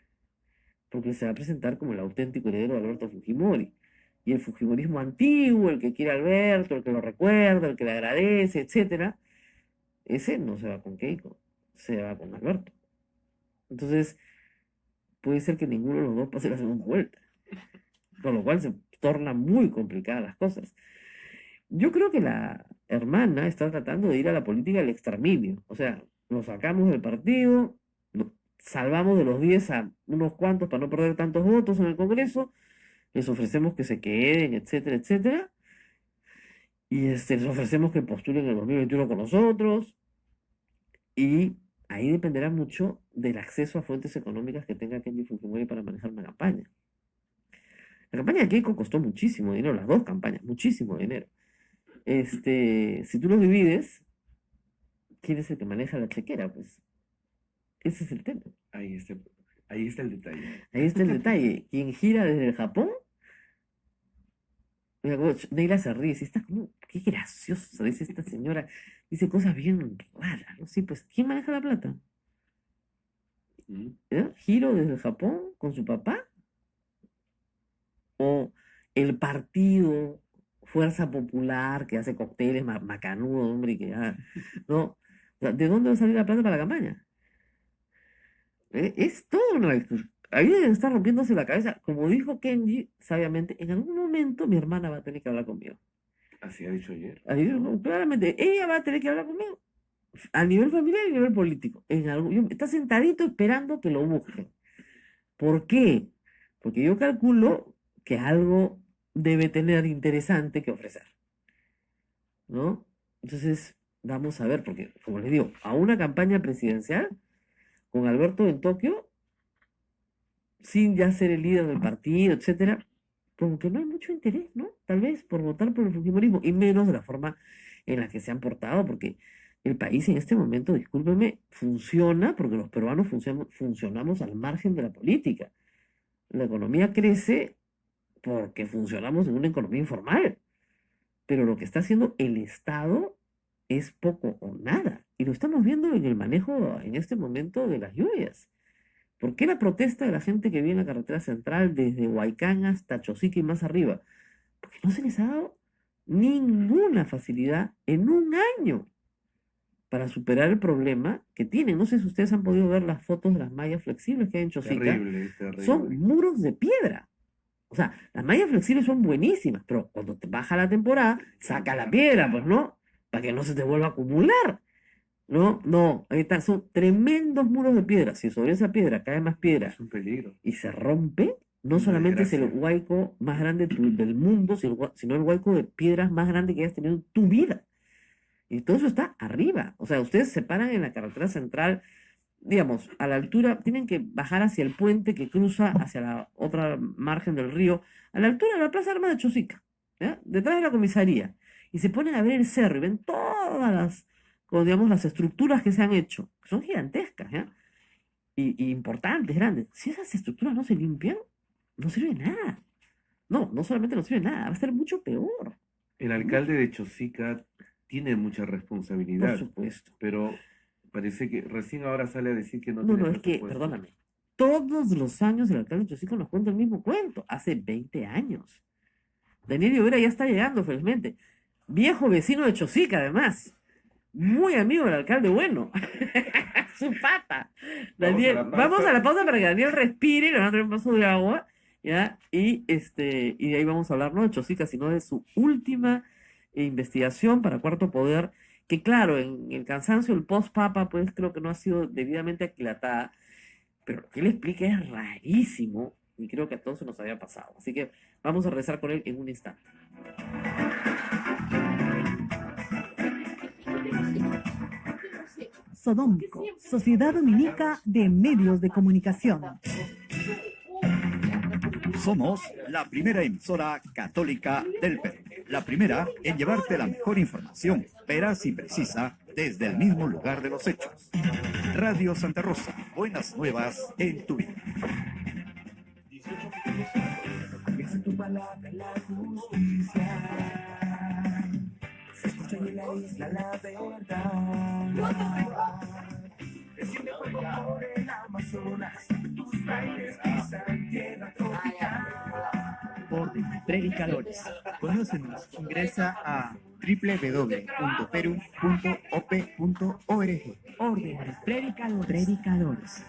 Porque se va a presentar como el auténtico heredero de Alberto Fujimori. Y el Fujimorismo antiguo, el que quiere a Alberto, el que lo recuerda, el que le agradece, etcétera, ese no se va con Keiko, se va con Alberto. Entonces, puede ser que ninguno de los dos pase la segunda vuelta. Con lo cual se tornan muy complicadas las cosas. Yo creo que la hermana está tratando de ir a la política del exterminio. O sea, lo sacamos del partido, salvamos de los 10 a unos cuantos para no perder tantos votos en el Congreso, les ofrecemos que se queden, etcétera, etcétera. Y les ofrecemos que postulen en el 2021 con nosotros. Y ahí dependerá mucho del acceso a fuentes económicas que tenga Kenji Fujimori para manejar una campaña. La campaña de Keiko costó muchísimo dinero, las dos campañas, muchísimo dinero. Si tú lo divides, ¿quién es el que maneja la chequera? Pues ese es el tema. Ahí está el detalle. Ahí está el detalle. Quien gira desde el Japón, Neila se ríe, está como, qué gracioso, dice esta señora, dice cosas bien raras, ¿no? Sí, pues, ¿quién maneja la plata? Giro desde Japón con su papá, o el partido Fuerza Popular que hace cócteles macanudos, hombre, que ya, ¿no? O sea, ¿de dónde va a salir la plata para la campaña? Es todo una discusión. Ahí deben estar rompiéndose la cabeza. Como dijo Kenji, sabiamente, en algún momento mi hermana va a tener que hablar conmigo. Así ha dicho ayer. Así, no, claramente, ella va a tener que hablar conmigo. A nivel familiar y a nivel político. Está sentadito esperando que lo busquen. ¿Por qué? Porque yo calculo que algo debe tener interesante que ofrecer, ¿no? Entonces, vamos a ver, porque, como les digo, a una campaña presidencial con Alberto en Tokio, sin ya ser el líder del partido, etcétera, como que no hay mucho interés, ¿no? Tal vez por votar por el fujimorismo, y menos de la forma en la que se han portado, porque el país en este momento, discúlpeme, funciona porque los peruanos funcionamos al margen de la política. La economía crece porque funcionamos en una economía informal, pero lo que está haciendo el Estado es poco o nada, y lo estamos viendo en el manejo en este momento de las lluvias. ¿Por qué la protesta de la gente que vive en la carretera central desde Huaycán hasta Chosica y más arriba? Porque no se les ha dado ninguna facilidad en un año para superar el problema que tienen. No sé si ustedes han podido ver las fotos de las mallas flexibles que hay en Chosica. Terrible. Son muros de piedra. O sea, las mallas flexibles son buenísimas, pero cuando te baja la temporada, saca la piedra, pues, ¿no? Para que no se te vuelva a acumular. No, ahí está, son tremendos muros de piedra. Si sobre esa piedra cae más piedra Es un peligro. y se rompe, no Una solamente es el desgracia. huaico más grande del mundo, sino el huaico de piedras más grande que hayas tenido en tu vida. Y todo eso está arriba. O sea, ustedes se paran en la carretera central, digamos, a la altura, tienen que bajar hacia el puente que cruza hacia la otra margen del río, a la altura de la Plaza Armas de Chosica, ¿ya? Detrás de la comisaría. Y se ponen a ver el cerro y ven todas digamos, las estructuras que se han hecho, que son gigantescas, ¿ya? Y importantes, grandes. Si esas estructuras no se limpian, no sirve de nada. No solamente no sirve de nada, va a ser mucho peor. El alcalde de Chosica tiene mucha responsabilidad, Por supuesto. pero parece que recién ahora sale a decir que no No, tiene es que, presupuesto. perdóname, todos los años el alcalde de Chosica nos cuenta el mismo cuento, hace 20 años. Daniel Llovera ya está llegando, felizmente. Viejo vecino de Chosica, además. Muy amigo del alcalde bueno. Su pata. Daniel, vamos a la pausa para que Daniel respire, le van a traer un vaso de agua, ¿ya? Y de ahí vamos a hablar, no de Chosica, sino de su última investigación para Cuarto Poder, que claro, en el cansancio, el post-papa, pues creo que no ha sido debidamente aquilatada, pero lo que él explica es rarísimo, y creo que a todos se nos había pasado. Así que vamos a regresar con él en un instante. Sodomco, Sociedad Dominica de Medios de Comunicación. Somos la primera emisora católica del Perú. La primera en llevarte la mejor información, veraz y precisa, desde el mismo lugar de los hechos. Radio Santa Rosa, buenas nuevas en tu vida. Es tu palabra la justicia. Se escucha en la isla la verdad. Desciende fuego por el Amazonas. Tus bailes pisan tierra tropical. Orden de Predicadores. Conócenos, ingresa a www.peru.op.org. Orden de Predicadores.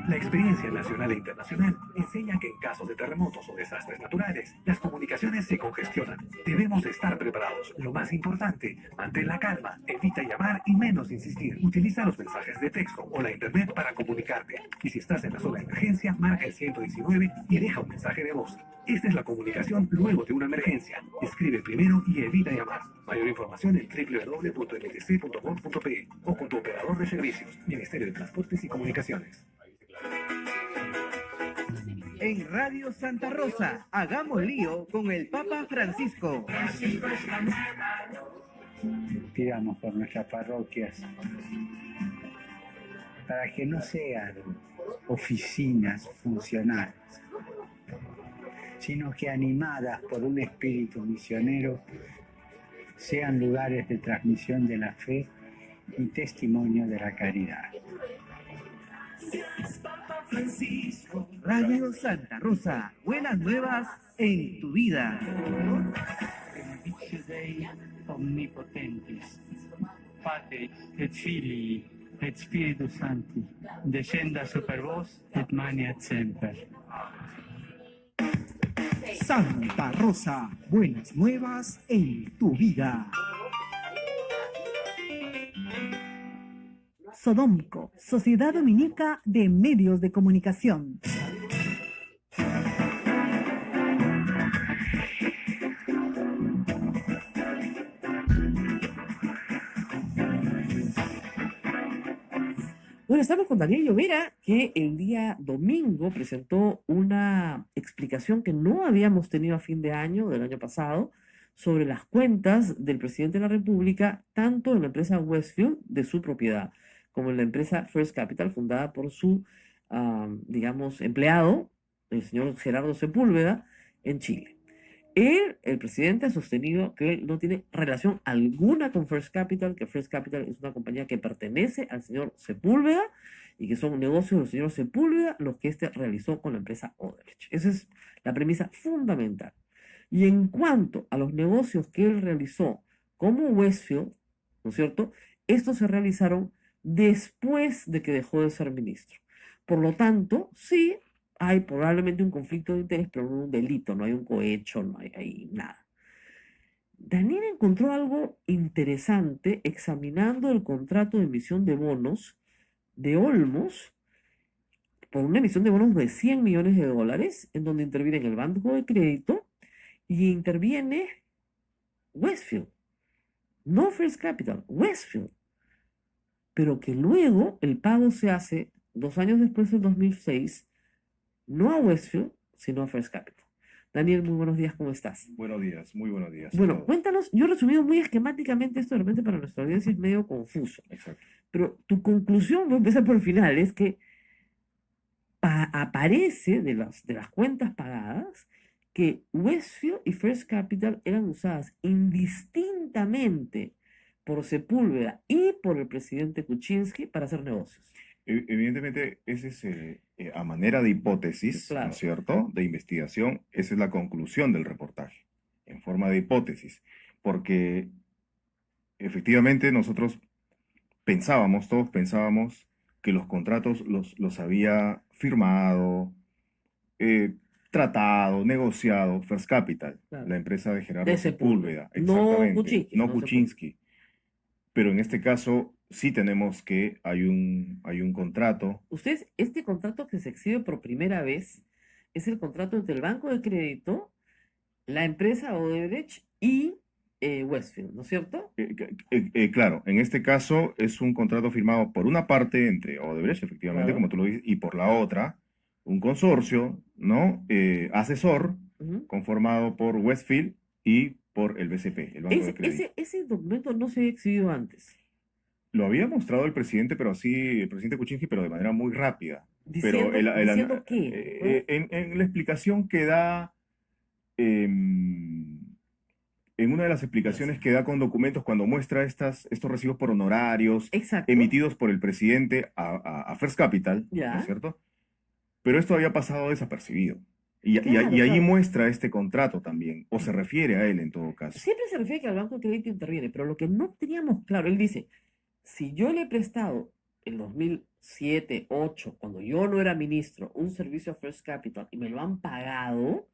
La experiencia nacional e internacional enseña que en casos de terremotos o desastres naturales, las comunicaciones se congestionan. Debemos estar preparados. Lo más importante, mantén la calma, evita llamar y menos insistir. Utiliza los mensajes de texto o la internet para comunicarte. Y si estás en la zona de emergencia, marca el 119 y deja un mensaje de voz. Esta es la comunicación luego de una emergencia. Escribe primero y evita llamar. Mayor información en www.mtc.gov.pe o con tu operador de servicios, Ministerio de Transportes y Comunicaciones. En Radio Santa Rosa, hagamos lío con el Papa Francisco. Pidamos por nuestras parroquias para que no sean oficinas funcionales, sino que animadas por un espíritu misionero sean lugares de transmisión de la fe y testimonio de la caridad. Radio Santa Rosa, buenas nuevas en tu vida. Benedictio Dei omnipotentis, Patris et Filii et Spiritus Sancti, descenda super vos et maniat semper. Santa Rosa, buenas nuevas en tu vida. Sodomco, Sociedad Dominica de Medios de Comunicación. Bueno, estamos con Daniel Llovera, que el día domingo presentó una explicación que no habíamos tenido a fin de año, del año pasado, sobre las cuentas del presidente de la República, tanto en la empresa Westfield, de su propiedad, como en la empresa First Capital, fundada por su, digamos, empleado, el señor Gerardo Sepúlveda, en Chile. Él, el presidente, ha sostenido que él no tiene relación alguna con First Capital, que First Capital es una compañía que pertenece al señor Sepúlveda y que son negocios del señor Sepúlveda los que éste realizó con la empresa Odebrecht. Esa es la premisa fundamental. Y en cuanto a los negocios que él realizó como Westfield, ¿no es cierto? Estos se realizaron después de que dejó de ser ministro. Por lo tanto, sí, hay probablemente un conflicto de interés, pero no un delito, no hay un cohecho, no hay nada. Daniel encontró algo interesante examinando el contrato de emisión de bonos de Olmos por una emisión de bonos de 100 millones de dólares, en donde interviene el Banco de Crédito y interviene Westfield, no First Capital, Westfield, pero que luego el pago se hace 2 años después, del 2006, no a Westfield, sino a First Capital. Daniel, muy buenos días, ¿cómo estás? Buenos días, muy buenos días. Bueno, cuéntanos, yo he resumido muy esquemáticamente esto, de repente para nuestra audiencia es medio confuso. Exacto. Pero tu conclusión, voy a empezar por el final, es que aparece de las cuentas pagadas que Westfield y First Capital eran usadas indistintamente por Sepúlveda y por el presidente Kuczynski para hacer negocios. Evidentemente, ese es a manera de hipótesis, Claro. ¿no es cierto?, de investigación, esa es la conclusión del reportaje, en forma de hipótesis, porque efectivamente nosotros todos pensábamos que los contratos los había firmado, tratado, negociado First Capital, Claro. la empresa de Gerardo De Sepúlveda, No exactamente, Kuczynski, no no Kuczynski. Pero en este caso sí tenemos que hay un contrato. Ustedes, este contrato que se exhibe por primera vez es el contrato entre el Banco de Crédito, la empresa Odebrecht y Westfield, ¿no es cierto? Claro, en este caso es un contrato firmado por una parte entre Odebrecht, efectivamente, Claro. como tú lo dices, y por la otra, un consorcio, ¿no? Asesor, Ujú. conformado por Westfield y por el BCP, el Banco de Crédito. Ese documento no se había exhibido antes. Lo había mostrado el presidente, pero así, el presidente Kuczynski, pero de manera muy rápida. Diciendo, Pero ¿diciendo qué? en la explicación que da, en una de las explicaciones que da con documentos cuando muestra estos recibos por honorarios Exacto. emitidos por el presidente a First Capital, Ya. ¿no es cierto? Pero esto había pasado desapercibido. Y Claro, allí claro. muestra este contrato también, o se refiere a él en todo caso. Siempre se refiere que el Banco de Crédito interviene, pero lo que no teníamos claro, él dice, si yo le he prestado en 2007, 2008, cuando yo no era ministro, un servicio a First Capital y me lo han pagado,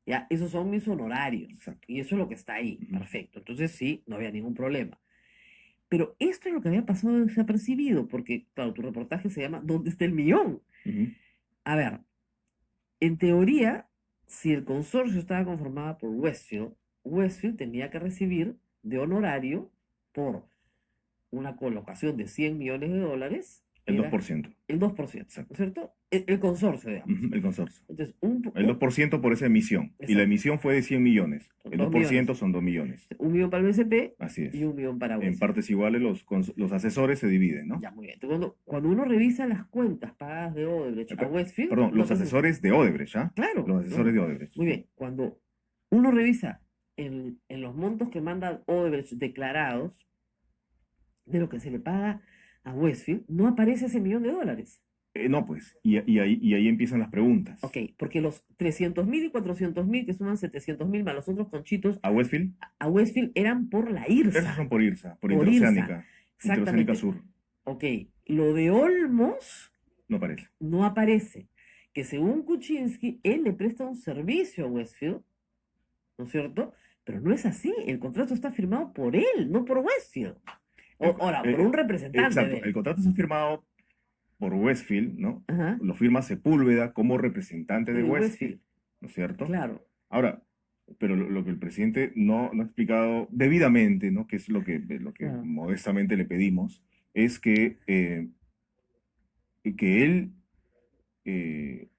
ya, esos son mis honorarios. Exacto. Y eso es lo que está ahí. Ujú. Perfecto. Entonces sí, no había ningún problema. Pero esto es lo que había pasado desapercibido, porque, claro, tu reportaje se llama ¿Dónde está el millón? Ujú. A ver, en teoría, si el consorcio estaba conformado por Westfield, Westfield tenía que recibir de honorario por una colocación de 100 millones de dólares. El era 2%. El 2%, ¿no es cierto? El consorcio, digamos. Ujú, el consorcio. Entonces, El 2% por esa emisión. Y la Exacto. emisión fue de 100 millones. Son El 2 2% millones. son 2 millones. 1 millón para el BCP Así es. y 1 millón para En Westfield. partes iguales los asesores se dividen, ¿no? Ya, muy bien. Entonces, cuando uno revisa las cuentas pagadas de Odebrecht a Westfield... Perdón, no los te- asesores de Odebrecht, ¿ah? Claro. Los asesores de Odebrecht. Muy bien. Cuando uno revisa en los montos que manda Odebrecht declarados, de lo que se le paga a Westfield, no aparece ese $1.000.000. No, pues, y ahí empiezan las preguntas. Ok, porque los 300.000 y 400.000, que suman 700.000 más los otros conchitos, ¿A Westfield? a Westfield eran por la IRSA. Esos son por IRSA, por Por Interoceánica. IRSA, Interoceánica exactamente. Sur. Ok, lo de Olmos No aparece. no aparece. Que según Kuczynski, él le presta un servicio a Westfield, ¿no es cierto? Pero no es así. El contrato está firmado por él, no por Westfield. Ahora, por un representante Exacto. de él. El contrato está firmado por Westfield, ¿no? Ajá. Lo firma Sepúlveda como representante de De Westfield, ¿no es cierto? Claro. Ahora, pero lo que el presidente no ha explicado debidamente, ¿no? Que es lo que Claro. modestamente le pedimos, es que él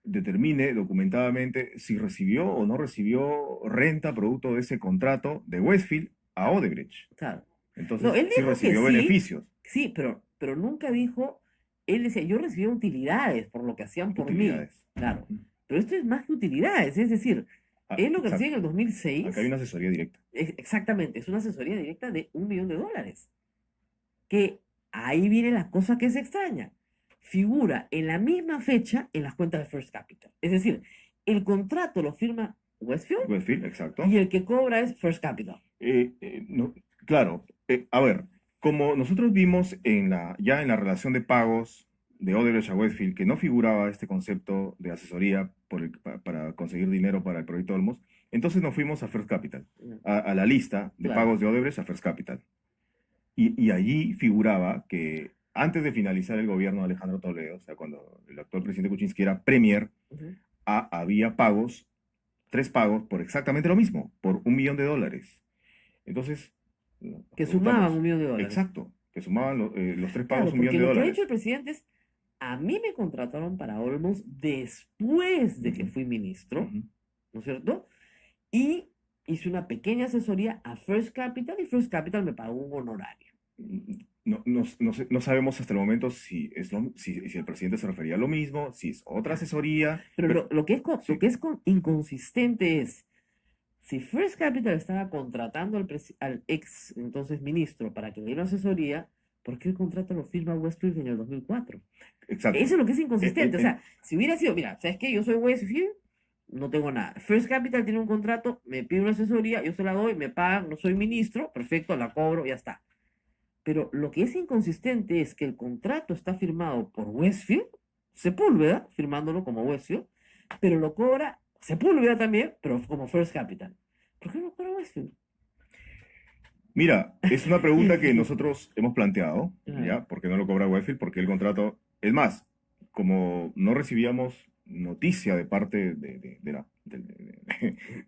determine documentadamente si recibió o no recibió renta producto de ese contrato de Westfield a Odebrecht. Claro. Entonces, No, él si dijo recibió que sí. beneficios. Sí, pero nunca dijo, él decía, yo recibía utilidades por lo que hacían por mí. Utilidades. Claro. Pero esto es más que utilidades, es decir, es lo que Exacto. recibe en el 2006. Acá hay una asesoría directa. Exactamente, es una asesoría directa de $1.000.000. Que ahí viene la cosa que se extraña. Figura en la misma fecha en las cuentas de First Capital. Es decir, el contrato lo firma Westfield Westfield, exacto. y el que cobra es First Capital. No, claro, a ver, como nosotros vimos ya en la relación de pagos de Odebrecht a Westfield, que no figuraba este concepto de asesoría para conseguir dinero para el proyecto Olmos, entonces nos fuimos a First Capital, a la lista de Claro. pagos de Odebrecht a First Capital. Y allí figuraba que antes de finalizar el gobierno de Alejandro Toledo, o sea, cuando el actual presidente Kuczynski era premier, Ujú. había pagos, 3 pagos por exactamente lo mismo, por $1.000.000. Entonces, Que sumaban $1.000.000. Exacto, que sumaban los 3 Claro, pagos $1 porque millón. lo que ha dicho el presidente es, a mí me contrataron para Olmos después de que fui ministro, ¿no es cierto? Y hice una pequeña asesoría a First Capital y First Capital me pagó un honorario. No sabemos hasta el momento si el presidente se refería a lo mismo, si es otra asesoría. Pero lo que es inconsistente es, si First Capital estaba contratando al ex entonces ministro para que le diera asesoría, ¿por qué el contrato lo firma Westfield en el 2004? Exacto. Eso es lo que es inconsistente. O sea, si hubiera sido, mira, ¿sabes qué? Yo soy Westfield, no tengo nada. First Capital tiene un contrato, me pide una asesoría, yo se la doy, me pagan, no soy ministro, perfecto, la cobro, ya está. Pero lo que es inconsistente es que el contrato está firmado por Westfield, Sepúlveda, firmándolo como Westfield, pero lo cobra Sepúlveda también, pero como First Capital. ¿Por qué no cobra Westfield? Mira, es una pregunta que nosotros hemos planteado, Claro. ¿ya? ¿Por qué no lo cobra Westfield? Porque el contrato, es más, como no recibíamos noticia de parte de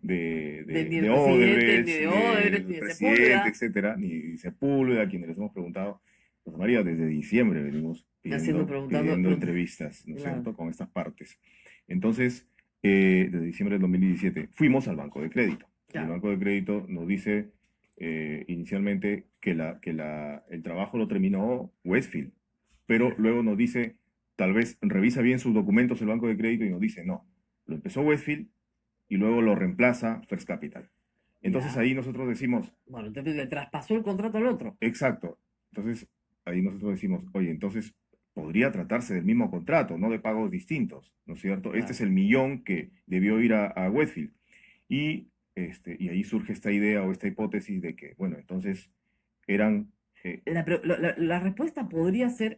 Ni del Odebrecht, presidente, ni de Odebrecht, ni de presidente, Sepúlveda. etcétera, ni Sepúlveda, a quienes les hemos preguntado, Rosa María, desde diciembre venimos pidiendo entrevistas, ¿no es Claro. cierto?, con estas partes. Entonces, desde diciembre del 2017, fuimos al Banco de Crédito. Claro. El Banco de Crédito nos dice inicialmente que el trabajo lo terminó Westfield, pero luego nos dice, tal vez revisa bien sus documentos el Banco de Crédito y nos dice, no, lo empezó Westfield y luego lo reemplaza First Capital. Entonces Ya. ahí nosotros decimos, Bueno, entonces le traspasó el contrato al otro. exacto, entonces ahí nosotros decimos, oye, entonces podría tratarse del mismo contrato, no de pagos distintos, ¿no es cierto? Claro. Este es el millón que debió ir a Westfield. Y ahí surge esta idea o esta hipótesis de que, bueno, entonces eran... La respuesta podría ser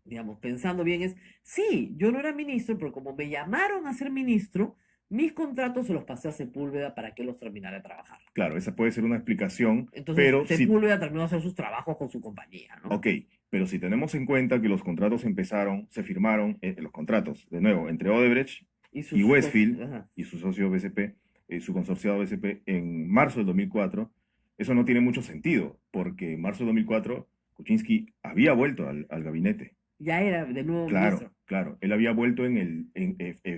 digamos, pensando bien, es, sí, yo no era ministro, pero como me llamaron a ser ministro, mis contratos se los pasé a Sepúlveda para que los terminara de trabajar. Claro, esa puede ser una explicación, Entonces, pero si... Sepúlveda terminó de hacer sus trabajos con su compañía, ¿no? Ok, pero si tenemos en cuenta que los contratos se firmaron, los contratos, de nuevo, entre Odebrecht y Westfield Ajá. y su socio BCP, su consorciado BCP, en marzo del 2004, eso no tiene mucho sentido, porque en marzo del 2004 Kuczynski había vuelto al gabinete. Ya era de nuevo Claro, ministro. claro. Él había vuelto en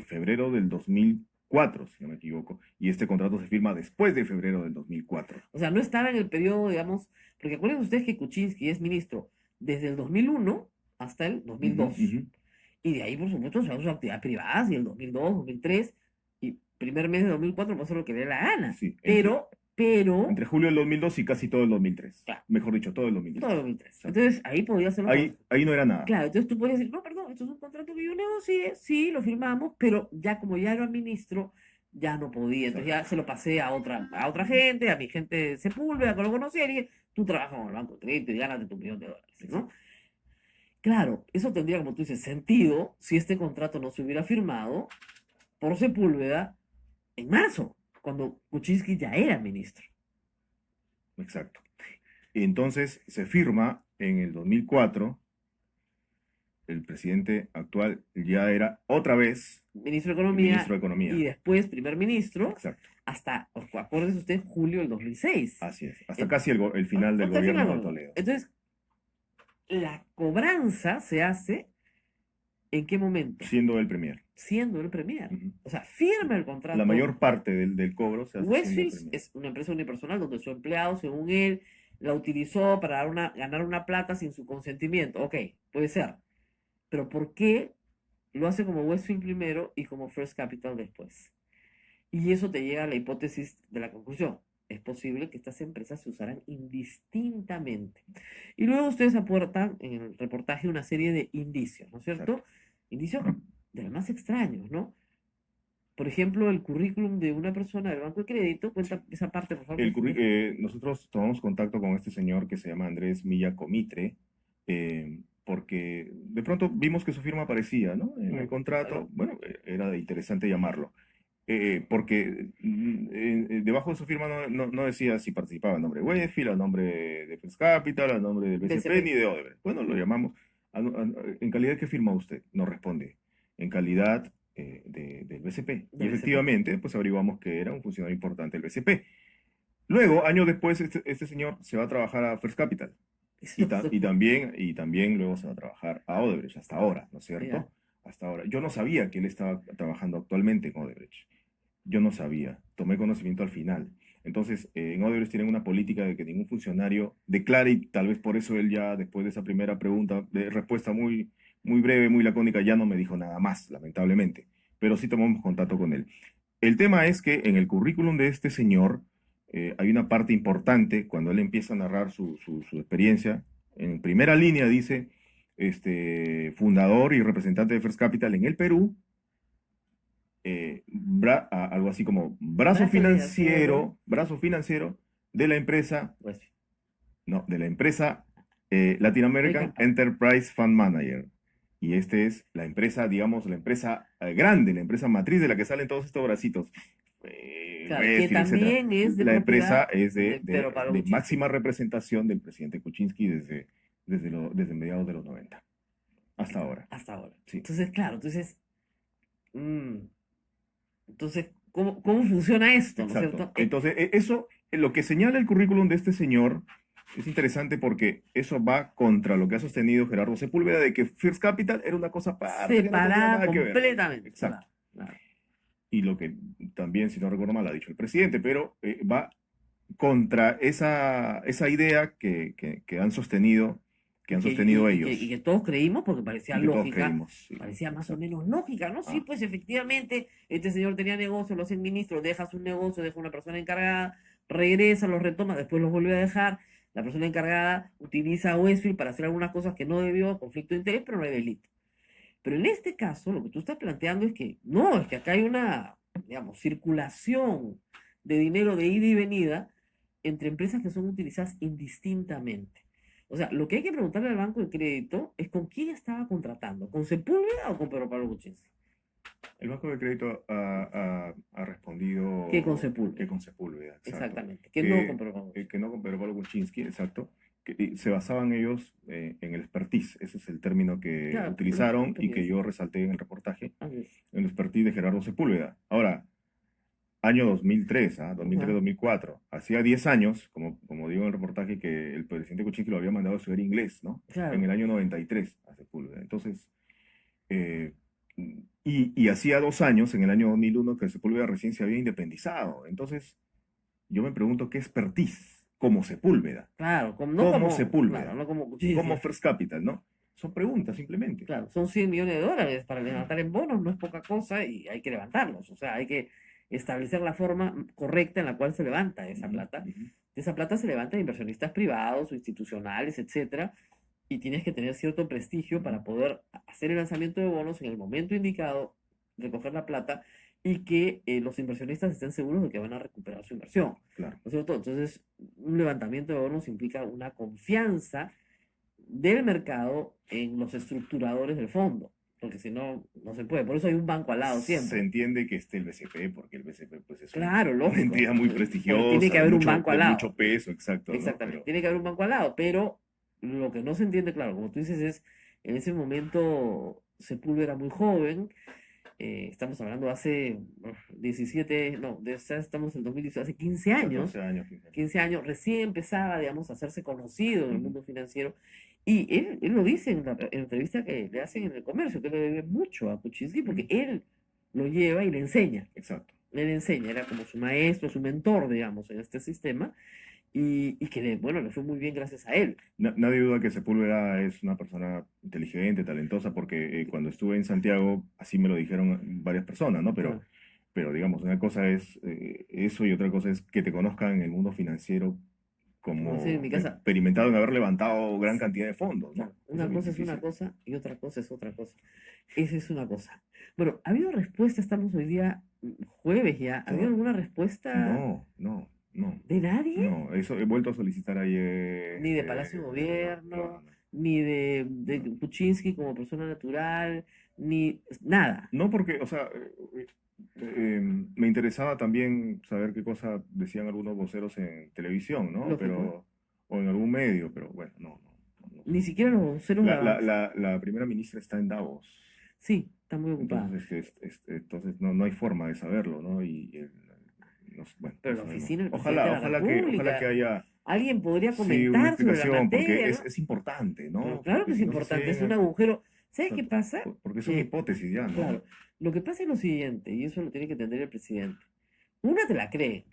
febrero del 2004, si no me equivoco, y este contrato se firma después de febrero del 2004. O sea, no estaba en el periodo, digamos, porque acuérdense ustedes que Kuczynski es ministro desde el 2001 hasta el 2002. Ujú. Y de ahí, por supuesto, se hace sus actividades privadas, y el 2002, 2003, y primer mes de 2004 puede hacer lo que le dé la gana. Sí, Pero pero... Entre julio del 2002 y casi todo el 2003. Claro. Mejor dicho, todo el 2003. Todo el 2003. Entonces, ahí podía ser... Ahí no era nada. Claro, entonces tú podías decir, no, perdón, esto es un contrato que yo negocié, sí, lo firmamos, pero ya como ya era ministro, ya no podía. Entonces ya se lo pasé a otra gente, a mi gente de Sepúlveda, que lo conocía, y dije, tú trabajas con el Banco de Crédito y gánate tu $1.000.000, ¿no? Claro, eso tendría, como tú dices, sentido si este contrato no se hubiera firmado por Sepúlveda en marzo, cuando Kuczynski ya era ministro. Exacto. Y entonces se firma en el 2004. El presidente actual ya era otra vez Ministro de Economía, ministro de Economía. Y después primer ministro, Exacto. hasta, acuérdese usted, julio del 2006. Así es, hasta casi el final del Hasta el gobierno final. de Toledo. Entonces, la cobranza se hace ¿en qué momento? Siendo el premier. Siendo el premier. O sea, firma el contrato. La mayor parte del cobro se hace siendo el Westfield premier. es una empresa unipersonal donde su empleado, según él, la utilizó para ganar una plata sin su consentimiento. Ok, puede ser. Pero ¿por qué lo hace como Westfield primero y como First Capital después? Y eso te llega a la hipótesis de la conclusión. Es posible que estas empresas se usaran indistintamente. Y luego ustedes aportan en el reportaje una serie de indicios, ¿no es cierto? Exacto. Indicios de los más extraños, ¿no? Por ejemplo, el currículum de una persona del Banco de Crédito, cuenta esa parte, por favor. Nosotros tomamos contacto con este señor que se llama Andrés Milla Comitre, porque de pronto vimos que su firma aparecía, ¿no? En el contrato. Bueno, era interesante llamarlo. Porque debajo de su firma no decía si participaba el nombre de Westfield, el nombre de First Capital, el nombre del BCP, ni de Odebrecht. Bueno, lo llamamos. ¿En calidad que firma usted? Nos responde. En calidad del BCP. Y efectivamente, pues averiguamos que era un funcionario importante del BCP. Luego, años después, este señor se va a trabajar a First Capital. Y también luego se va a trabajar a Odebrecht, hasta ahora, ¿no es cierto? Yeah. Hasta ahora. Yo no sabía que él estaba trabajando actualmente con Odebrecht. Yo no sabía. Tomé conocimiento al final. Entonces, en Odebrecht tienen una política de que ningún funcionario declare, y tal vez por eso él ya, después de esa primera pregunta, de respuesta muy breve, muy lacónica, ya no me dijo nada más, lamentablemente. Pero sí tomamos contacto con él. El tema es que en el currículum de este señor hay una parte importante, cuando él empieza a narrar su experiencia. En primera línea dice, fundador y representante de First Capital en el Perú, algo así como brazo financiero de la empresa, de la empresa Latin American Enterprise Fund Manager. Y es la empresa, digamos, la empresa grande, la empresa matriz de la que salen todos estos bracitos. Claro, que también es de la empresa propiedad es de máxima representación del presidente Kuczynski desde mediados de los 90 hasta ahora. Hasta ahora. Sí. Entonces, claro, ¿cómo funciona esto? ¿No es Exacto. cierto? Entonces, eso, lo que señala el currículum de este señor es interesante porque eso va contra lo que ha sostenido Gerardo Sepúlveda de que First Capital era una cosa Separada que ver. completamente. Exacto. Claro. Y lo que también, si no recuerdo mal, ha dicho el presidente, pero va contra esa idea que han sostenido ellos. Y que todos creímos porque parecía lógica. Sí. Parecía más o menos lógica, ¿no? Sí, pues efectivamente, este señor tenía negocio, lo hace el ministro, deja su negocio, deja una persona encargada, regresa, lo retoma, después los vuelve a dejar. La persona encargada utiliza a Westfield para hacer algunas cosas que no debió, conflicto de interés, pero no hay delito. Pero en este caso, lo que tú estás planteando es que no, es que acá hay una, digamos, circulación de dinero de ida y venida entre empresas que son utilizadas indistintamente. O sea, lo que hay que preguntarle al Banco de Crédito es con quién estaba contratando, ¿con Sepúlveda o con Pedro Pablo Kuczynski? El Banco de Crédito ha respondido Que con Sepúlveda. Que con Sepúlveda, exactamente. Que no con Pedro Pablo Kuczynski. Que no con Pedro Pablo Kuczynski, exacto. Que se basaban ellos en el expertise, ese es el término que utilizaron y que yo resalté en el reportaje, en el expertise de Gerardo Sepúlveda. Ahora, año 2003, 2003-2004, hacía 10 años, como digo en el reportaje, que el presidente Kuczynski lo había mandado a estudiar inglés, ¿no? Claro. En el año 93 a Sepúlveda. Entonces, y hacía 2 años, en el año 2001, que Sepúlveda recién se había independizado. Entonces, yo me pregunto qué expertise como Sepúlveda. Claro, como Sepúlveda. Claro, no como First Capital, ¿no? Son preguntas simplemente. Claro, son $100 millones para levantar en bonos, no es poca cosa y hay que levantarlos. O sea, hay que establecer la forma correcta en la cual se levanta esa plata. Esa plata se levanta de inversionistas privados o institucionales, etcétera, y tienes que tener cierto prestigio para poder hacer el lanzamiento de bonos en el momento indicado, recoger la plata y que los inversionistas estén seguros de que van a recuperar su inversión. Claro. ¿No es cierto? Entonces, un levantamiento de bonos implica una confianza del mercado en los estructuradores del fondo, porque si no, no se puede. Por eso hay un banco al lado siempre. Se entiende que esté el BCP, porque el BCP pues, es Claro, una lógico. entidad muy Porque prestigiosa. tiene que haber un mucho- banco al con lado. mucho peso, exacto. ¿no? Exactamente, Pero- tiene que haber un banco al lado, pero lo que no se entiende, claro, como tú dices, es, en ese momento Sepúlveda era muy joven, estamos hablando hace 17, no, estamos en el 2018, hace 15 años, 14 años, 15 años. 15 años, recién empezaba, digamos, a hacerse conocido en el mundo financiero, y él lo dice en la entrevista que le hacen en el comercio, que le debe mucho a Kuczynski, porque él lo lleva y le enseña. Exacto. Él enseña, era como su maestro, su mentor, digamos, en este sistema, y que, bueno, le fue muy bien gracias a él. Nadie duda que Sepúlveda es una persona inteligente, talentosa, porque cuando estuve en Santiago, así me lo dijeron varias personas, ¿no? Claro. Pero digamos, una cosa es eso y otra cosa es que te conozcan en el mundo financiero como Como decir en mi casa. experimentado en haber levantado gran cantidad de fondos, ¿no? Claro, una Eso es cosa es difícil. una cosa y otra cosa es otra cosa. Esa es una cosa. Bueno, ¿ha habido respuesta? Estamos hoy día jueves ya. ¿Ha habido alguna respuesta No. de nadie? No, eso he vuelto a solicitar ayer. Ni de Palacio de Gobierno, ni de Kuczynski como persona natural, ni nada. No, porque, o sea, me interesaba también saber qué cosa decían algunos voceros en televisión, ¿no? Lógico. Pero, o en algún medio, pero bueno, no. Ni siquiera los voceros. La primera ministra está en Davos. Sí, está muy ocupada. Entonces no hay forma de saberlo, ¿no? Bueno, Pero no la sabemos. oficina del Ojalá, presidente de la ojalá República, que haya alguien podría sí, comentar una sobre la explicación, porque materia, ¿no? es importante, ¿no? Pero claro que Porque es si no se importante, es siguen- un agujero. ¿Sabes qué pasa? Porque son Que- hipótesis ya, ¿no? Claro, lo que pasa es lo siguiente, y eso lo tiene que entender el presidente. Una te la cree,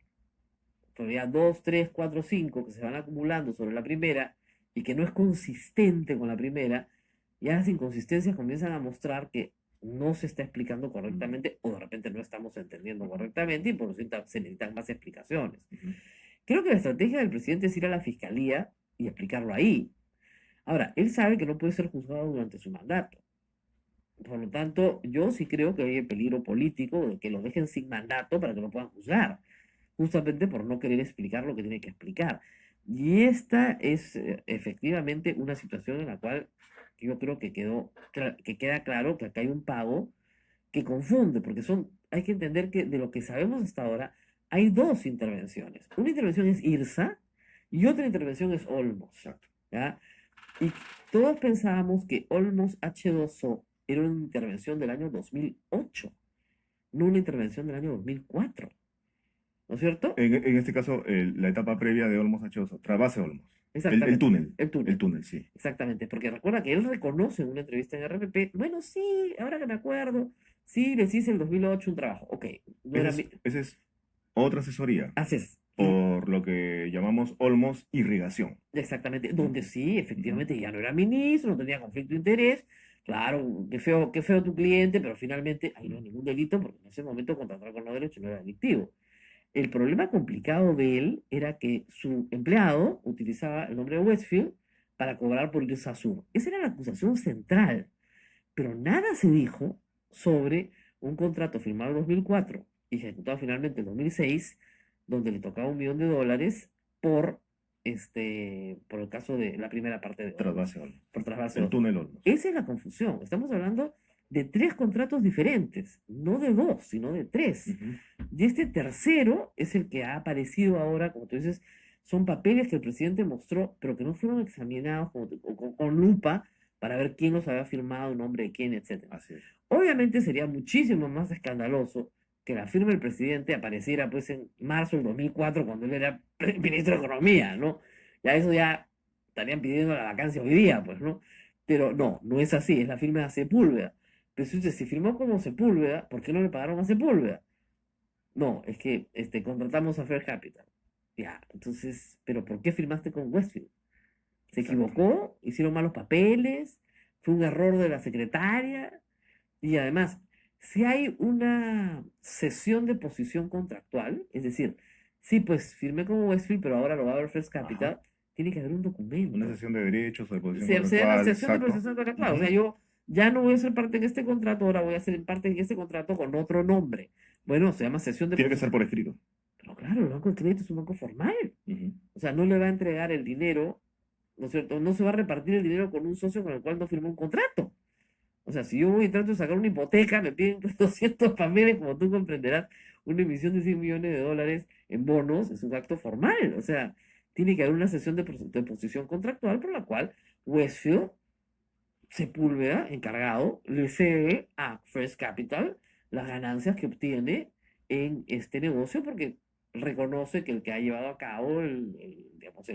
pero ya 2, 3, 4, 5 que se van acumulando sobre la primera y que no es consistente con la primera, ya las inconsistencias comienzan a mostrar que no se está explicando correctamente o de repente no estamos entendiendo correctamente y por lo tanto se necesitan más explicaciones. Creo que la estrategia del presidente es ir a la fiscalía y explicarlo ahí. Ahora, él sabe que no puede ser juzgado durante su mandato. Por lo tanto, yo sí creo que hay el peligro político de que lo dejen sin mandato para que lo puedan juzgar, justamente por no querer explicar lo que tiene que explicar. Y esta es efectivamente una situación en la cual yo creo que queda claro que acá hay un pago que confunde, porque hay que entender que de lo que sabemos hasta ahora, hay dos intervenciones. Una intervención es IRSA y otra intervención es Olmos. ¿Ya? Y todos pensábamos que Olmos H2O era una intervención del año 2008, no una intervención del año 2004. ¿No es cierto? En este caso, la etapa previa de Olmos H2O, tras base Olmos. Exactamente. El túnel. El túnel. El túnel, sí. Exactamente, porque recuerda que él reconoce en una entrevista en RPP, bueno, sí, ahora que me acuerdo, sí, les hice el 2008 un trabajo, ok. No era Esa es otra asesoría. Así es. Por lo que llamamos Olmos Irrigación. Exactamente, donde sí, efectivamente, ya no era ministro, no tenía conflicto de interés. Claro, qué feo tu cliente, pero finalmente ahí no hay ningún delito porque en ese momento contratar con los derechos no era delictivo. El problema complicado de él era que su empleado utilizaba el nombre de Westfield para cobrar por IRSA Sur. Esa era la acusación central, pero nada se dijo sobre un contrato firmado en 2004 y ejecutado finalmente en 2006, donde le tocaba $1 millón por el caso de la primera parte de Trasvase Olmos. por trasvase El Olmos. túnel Olmos. Esa es la confusión. Estamos hablando de 3 contratos diferentes, no de 2, sino de 3. Y este tercero es el que ha aparecido ahora, como tú dices, son papeles que el presidente mostró, pero que no fueron examinados con lupa para ver quién los había firmado, nombre de quién, etc. Así es. Obviamente sería muchísimo más escandaloso que la firma del presidente apareciera pues en marzo del 2004 cuando él era ministro de Economía, ¿no? Ya eso ya estarían pidiendo la vacancia hoy día, pues, ¿no? Pero no es así, es la firma de Sepúlveda. Pero si firmó como Sepúlveda, ¿por qué no le pagaron a Sepúlveda? No, es que contratamos a Fair Capital. Ya, entonces, ¿pero por qué firmaste con Westfield? ¿Se equivocó? ¿Hicieron malos papeles? ¿Fue un error de la secretaria? Y además, si hay una cesión de posición contractual, es decir, sí, pues firmé con Westfield, pero ahora lo va a ver First Capital, tiene que haber un documento. Una sesión de derechos o de posición Se llama contractual, cesión de exacto. posición contractual. O sea, Ujú. yo ya no voy a ser parte en este contrato, ahora voy a ser parte en este contrato con otro nombre. Bueno, se llama cesión de Tiene que posición. ser por escrito. Pero claro, el banco de crédito es un banco formal. Ujú. O sea, no le va a entregar el dinero, ¿no es cierto? No se va a repartir el dinero con un socio con el cual no firmó un contrato. O sea, si yo voy y trato de sacar una hipoteca, me piden 200 papeles, como tú comprenderás, una emisión de 100 millones de dólares en bonos es un acto formal. O sea, tiene que haber una sesión de posición contractual por la cual Westfield, Sepúlveda, encargado, le cede a First Capital las ganancias que obtiene en este negocio porque reconoce que el que ha llevado a cabo digamos,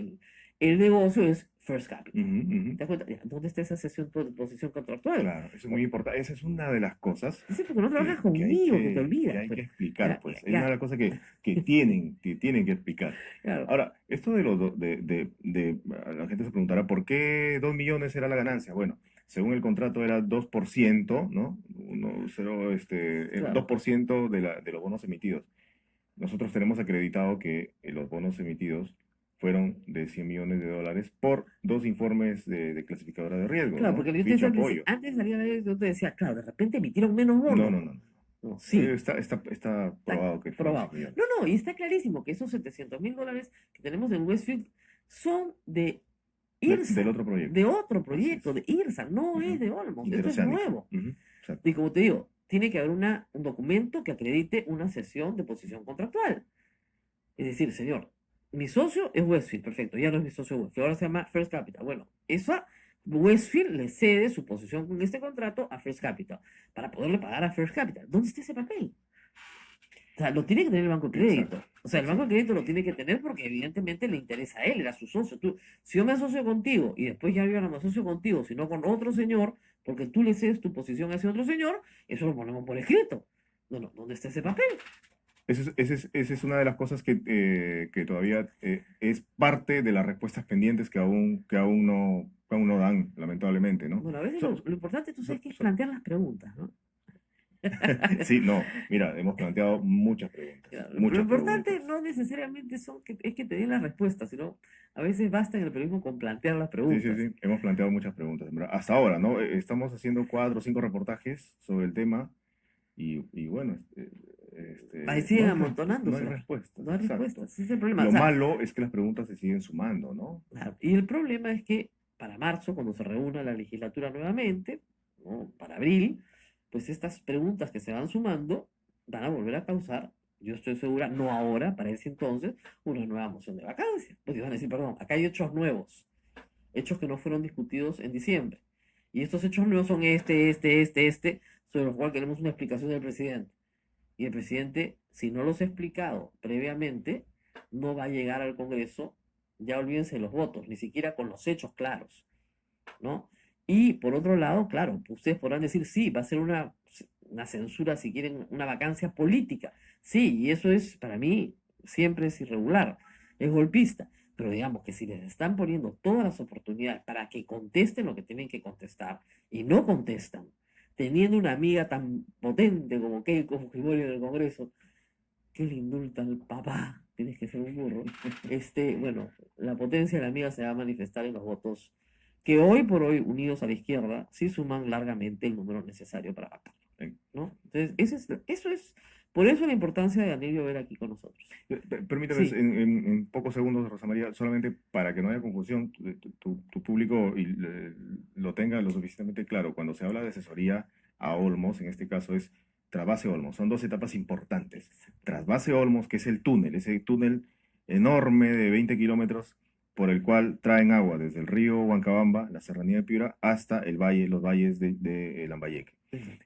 el negocio es First Capital. ¿Te das cuenta? Ya, ¿dónde está esa sesión de posición contractual? Claro, eso es muy importante. Esa es una de las cosas Sí, porque no trabajas que hay conmigo, que te que olvidas. hay pues. que explicar, Ya, pues. ya, Es una ya. de las cosas que tienen que explicar. Claro. Ahora, esto de la gente se preguntará, ¿por qué 2 millones era la ganancia? Bueno, según el contrato era 2%, ¿no? El Claro. 2% de los bonos emitidos. Nosotros tenemos acreditado que los bonos emitidos fueron de 100 millones de dólares por 2 informes de clasificadora de riesgo, Claro, ¿no? porque yo te Fitch decía, apoyo. antes de salir a ver, yo te decía, claro, de repente emitieron menos bonos. No, no, no. No, sí. Está probado que fueron Probado. 100 millones. No, no, y está clarísimo que esos 700.000 dólares que tenemos en Westfield son de IRSA, Del otro proyecto. de otro proyecto, de IRSA, no es de Olmos, esto es Interoceánico. nuevo. Ujú, exacto. Y como te digo, tiene que haber un documento que acredite una cesión de posición contractual. Es decir, señor, mi socio es Westfield, perfecto, ya no es mi socio Westfield, ahora se llama First Capital. Bueno, Westfield le cede su posición con este contrato a First Capital para poderle pagar a First Capital. ¿Dónde está ese papel? O sea, lo tiene que tener el banco de crédito. O sea, el banco de crédito lo tiene que tener porque evidentemente le interesa a él, era su socio. Si yo me asocio contigo y después ya yo no me asocio contigo, sino con otro señor, porque tú le cedes tu posición a ese otro señor, eso lo ponemos por escrito. No, ¿dónde está ese papel? Esa es una de las cosas que todavía es parte de las respuestas pendientes que aún no dan, lamentablemente, ¿no? Bueno, a veces lo importante, tú sabes, que es plantear las preguntas, ¿no? Sí, no, mira, hemos planteado muchas preguntas. Claro, muchas lo importante preguntas. no necesariamente es que te den las respuestas, sino a veces basta en el periodismo con plantear las preguntas. Sí, hemos planteado muchas preguntas. ¿Verdad? Hasta ahora, ¿no? Estamos haciendo 4 o 5 reportajes sobre el tema y bueno, Ahí siguen no amontonándose. hay respuestas. No hay exacto. respuestas, ese es el problema. Lo O sea, malo es que las preguntas se siguen sumando, ¿no? claro, y el problema es que para marzo, cuando se reúna la legislatura nuevamente, ¿no? Para abril, pues estas preguntas que se van sumando van a volver a causar, yo estoy segura, no ahora, para ese entonces, una nueva moción de vacancia. Porque van a decir, perdón, acá hay hechos nuevos, hechos que no fueron discutidos en diciembre. Y estos hechos nuevos son sobre los cuales queremos una explicación del presidente. Y el presidente, si no los ha explicado previamente, no va a llegar al Congreso, ya olvídense de los votos, ni siquiera con los hechos claros, ¿no? Y por otro lado, claro, ustedes podrán decir, sí, va a ser una censura, si quieren, una vacancia política. Sí, y eso es, para mí, siempre es irregular, es golpista. Pero digamos que si les están poniendo todas las oportunidades para que contesten lo que tienen que contestar y no contestan, teniendo una amiga tan potente como Keiko Fujimori en el Congreso, que le indulta al papá, tienes que ser un burro. Bueno, la potencia de la amiga se va a manifestar en los votos que hoy por hoy, unidos a la izquierda, sí suman largamente el número necesario para vacarlo, ¿no? Entonces, eso es, por eso la importancia de Daniel ver aquí con nosotros. Permíteme, Sí. en pocos segundos, Rosa María, solamente para que no haya confusión, tu público lo tenga lo suficientemente claro. Cuando se habla de asesoría a Olmos, en este caso es Trasvase Olmos. Son 2 etapas importantes. Trasvase Olmos, que es ese túnel enorme de 20 kilómetros por el cual traen agua desde el río Huancabamba, la serranía de Piura, hasta los valles de Lambayeque.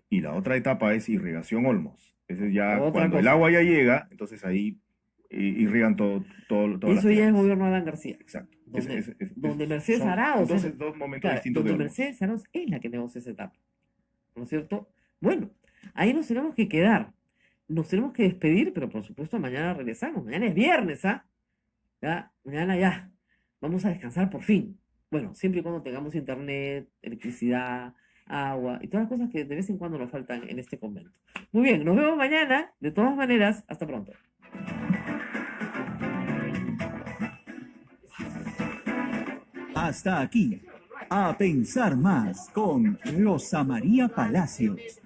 Y la otra etapa es irrigación Olmos. Ese es ya Otra cuando el cosa. agua ya llega, entonces ahí irrigan todas las Eso ya es tierras. gobierno de Adán García. Exacto. Donde Mercedes son Arauz. entonces 2 momentos claro, distintos de donde Olmos. Mercedes Arauz es la que negocia esa etapa. ¿No es cierto? Bueno, ahí nos tenemos que quedar. Nos tenemos que despedir, pero por supuesto mañana regresamos. Mañana es viernes, ¿ah? Ya, mañana ya. Vamos a descansar por fin. Bueno, siempre y cuando tengamos internet, electricidad, agua y todas las cosas que de vez en cuando nos faltan en este convento. Muy bien, nos vemos mañana. De todas maneras, hasta pronto. Hasta aquí, A Pensar Más con Rosa María Palacios.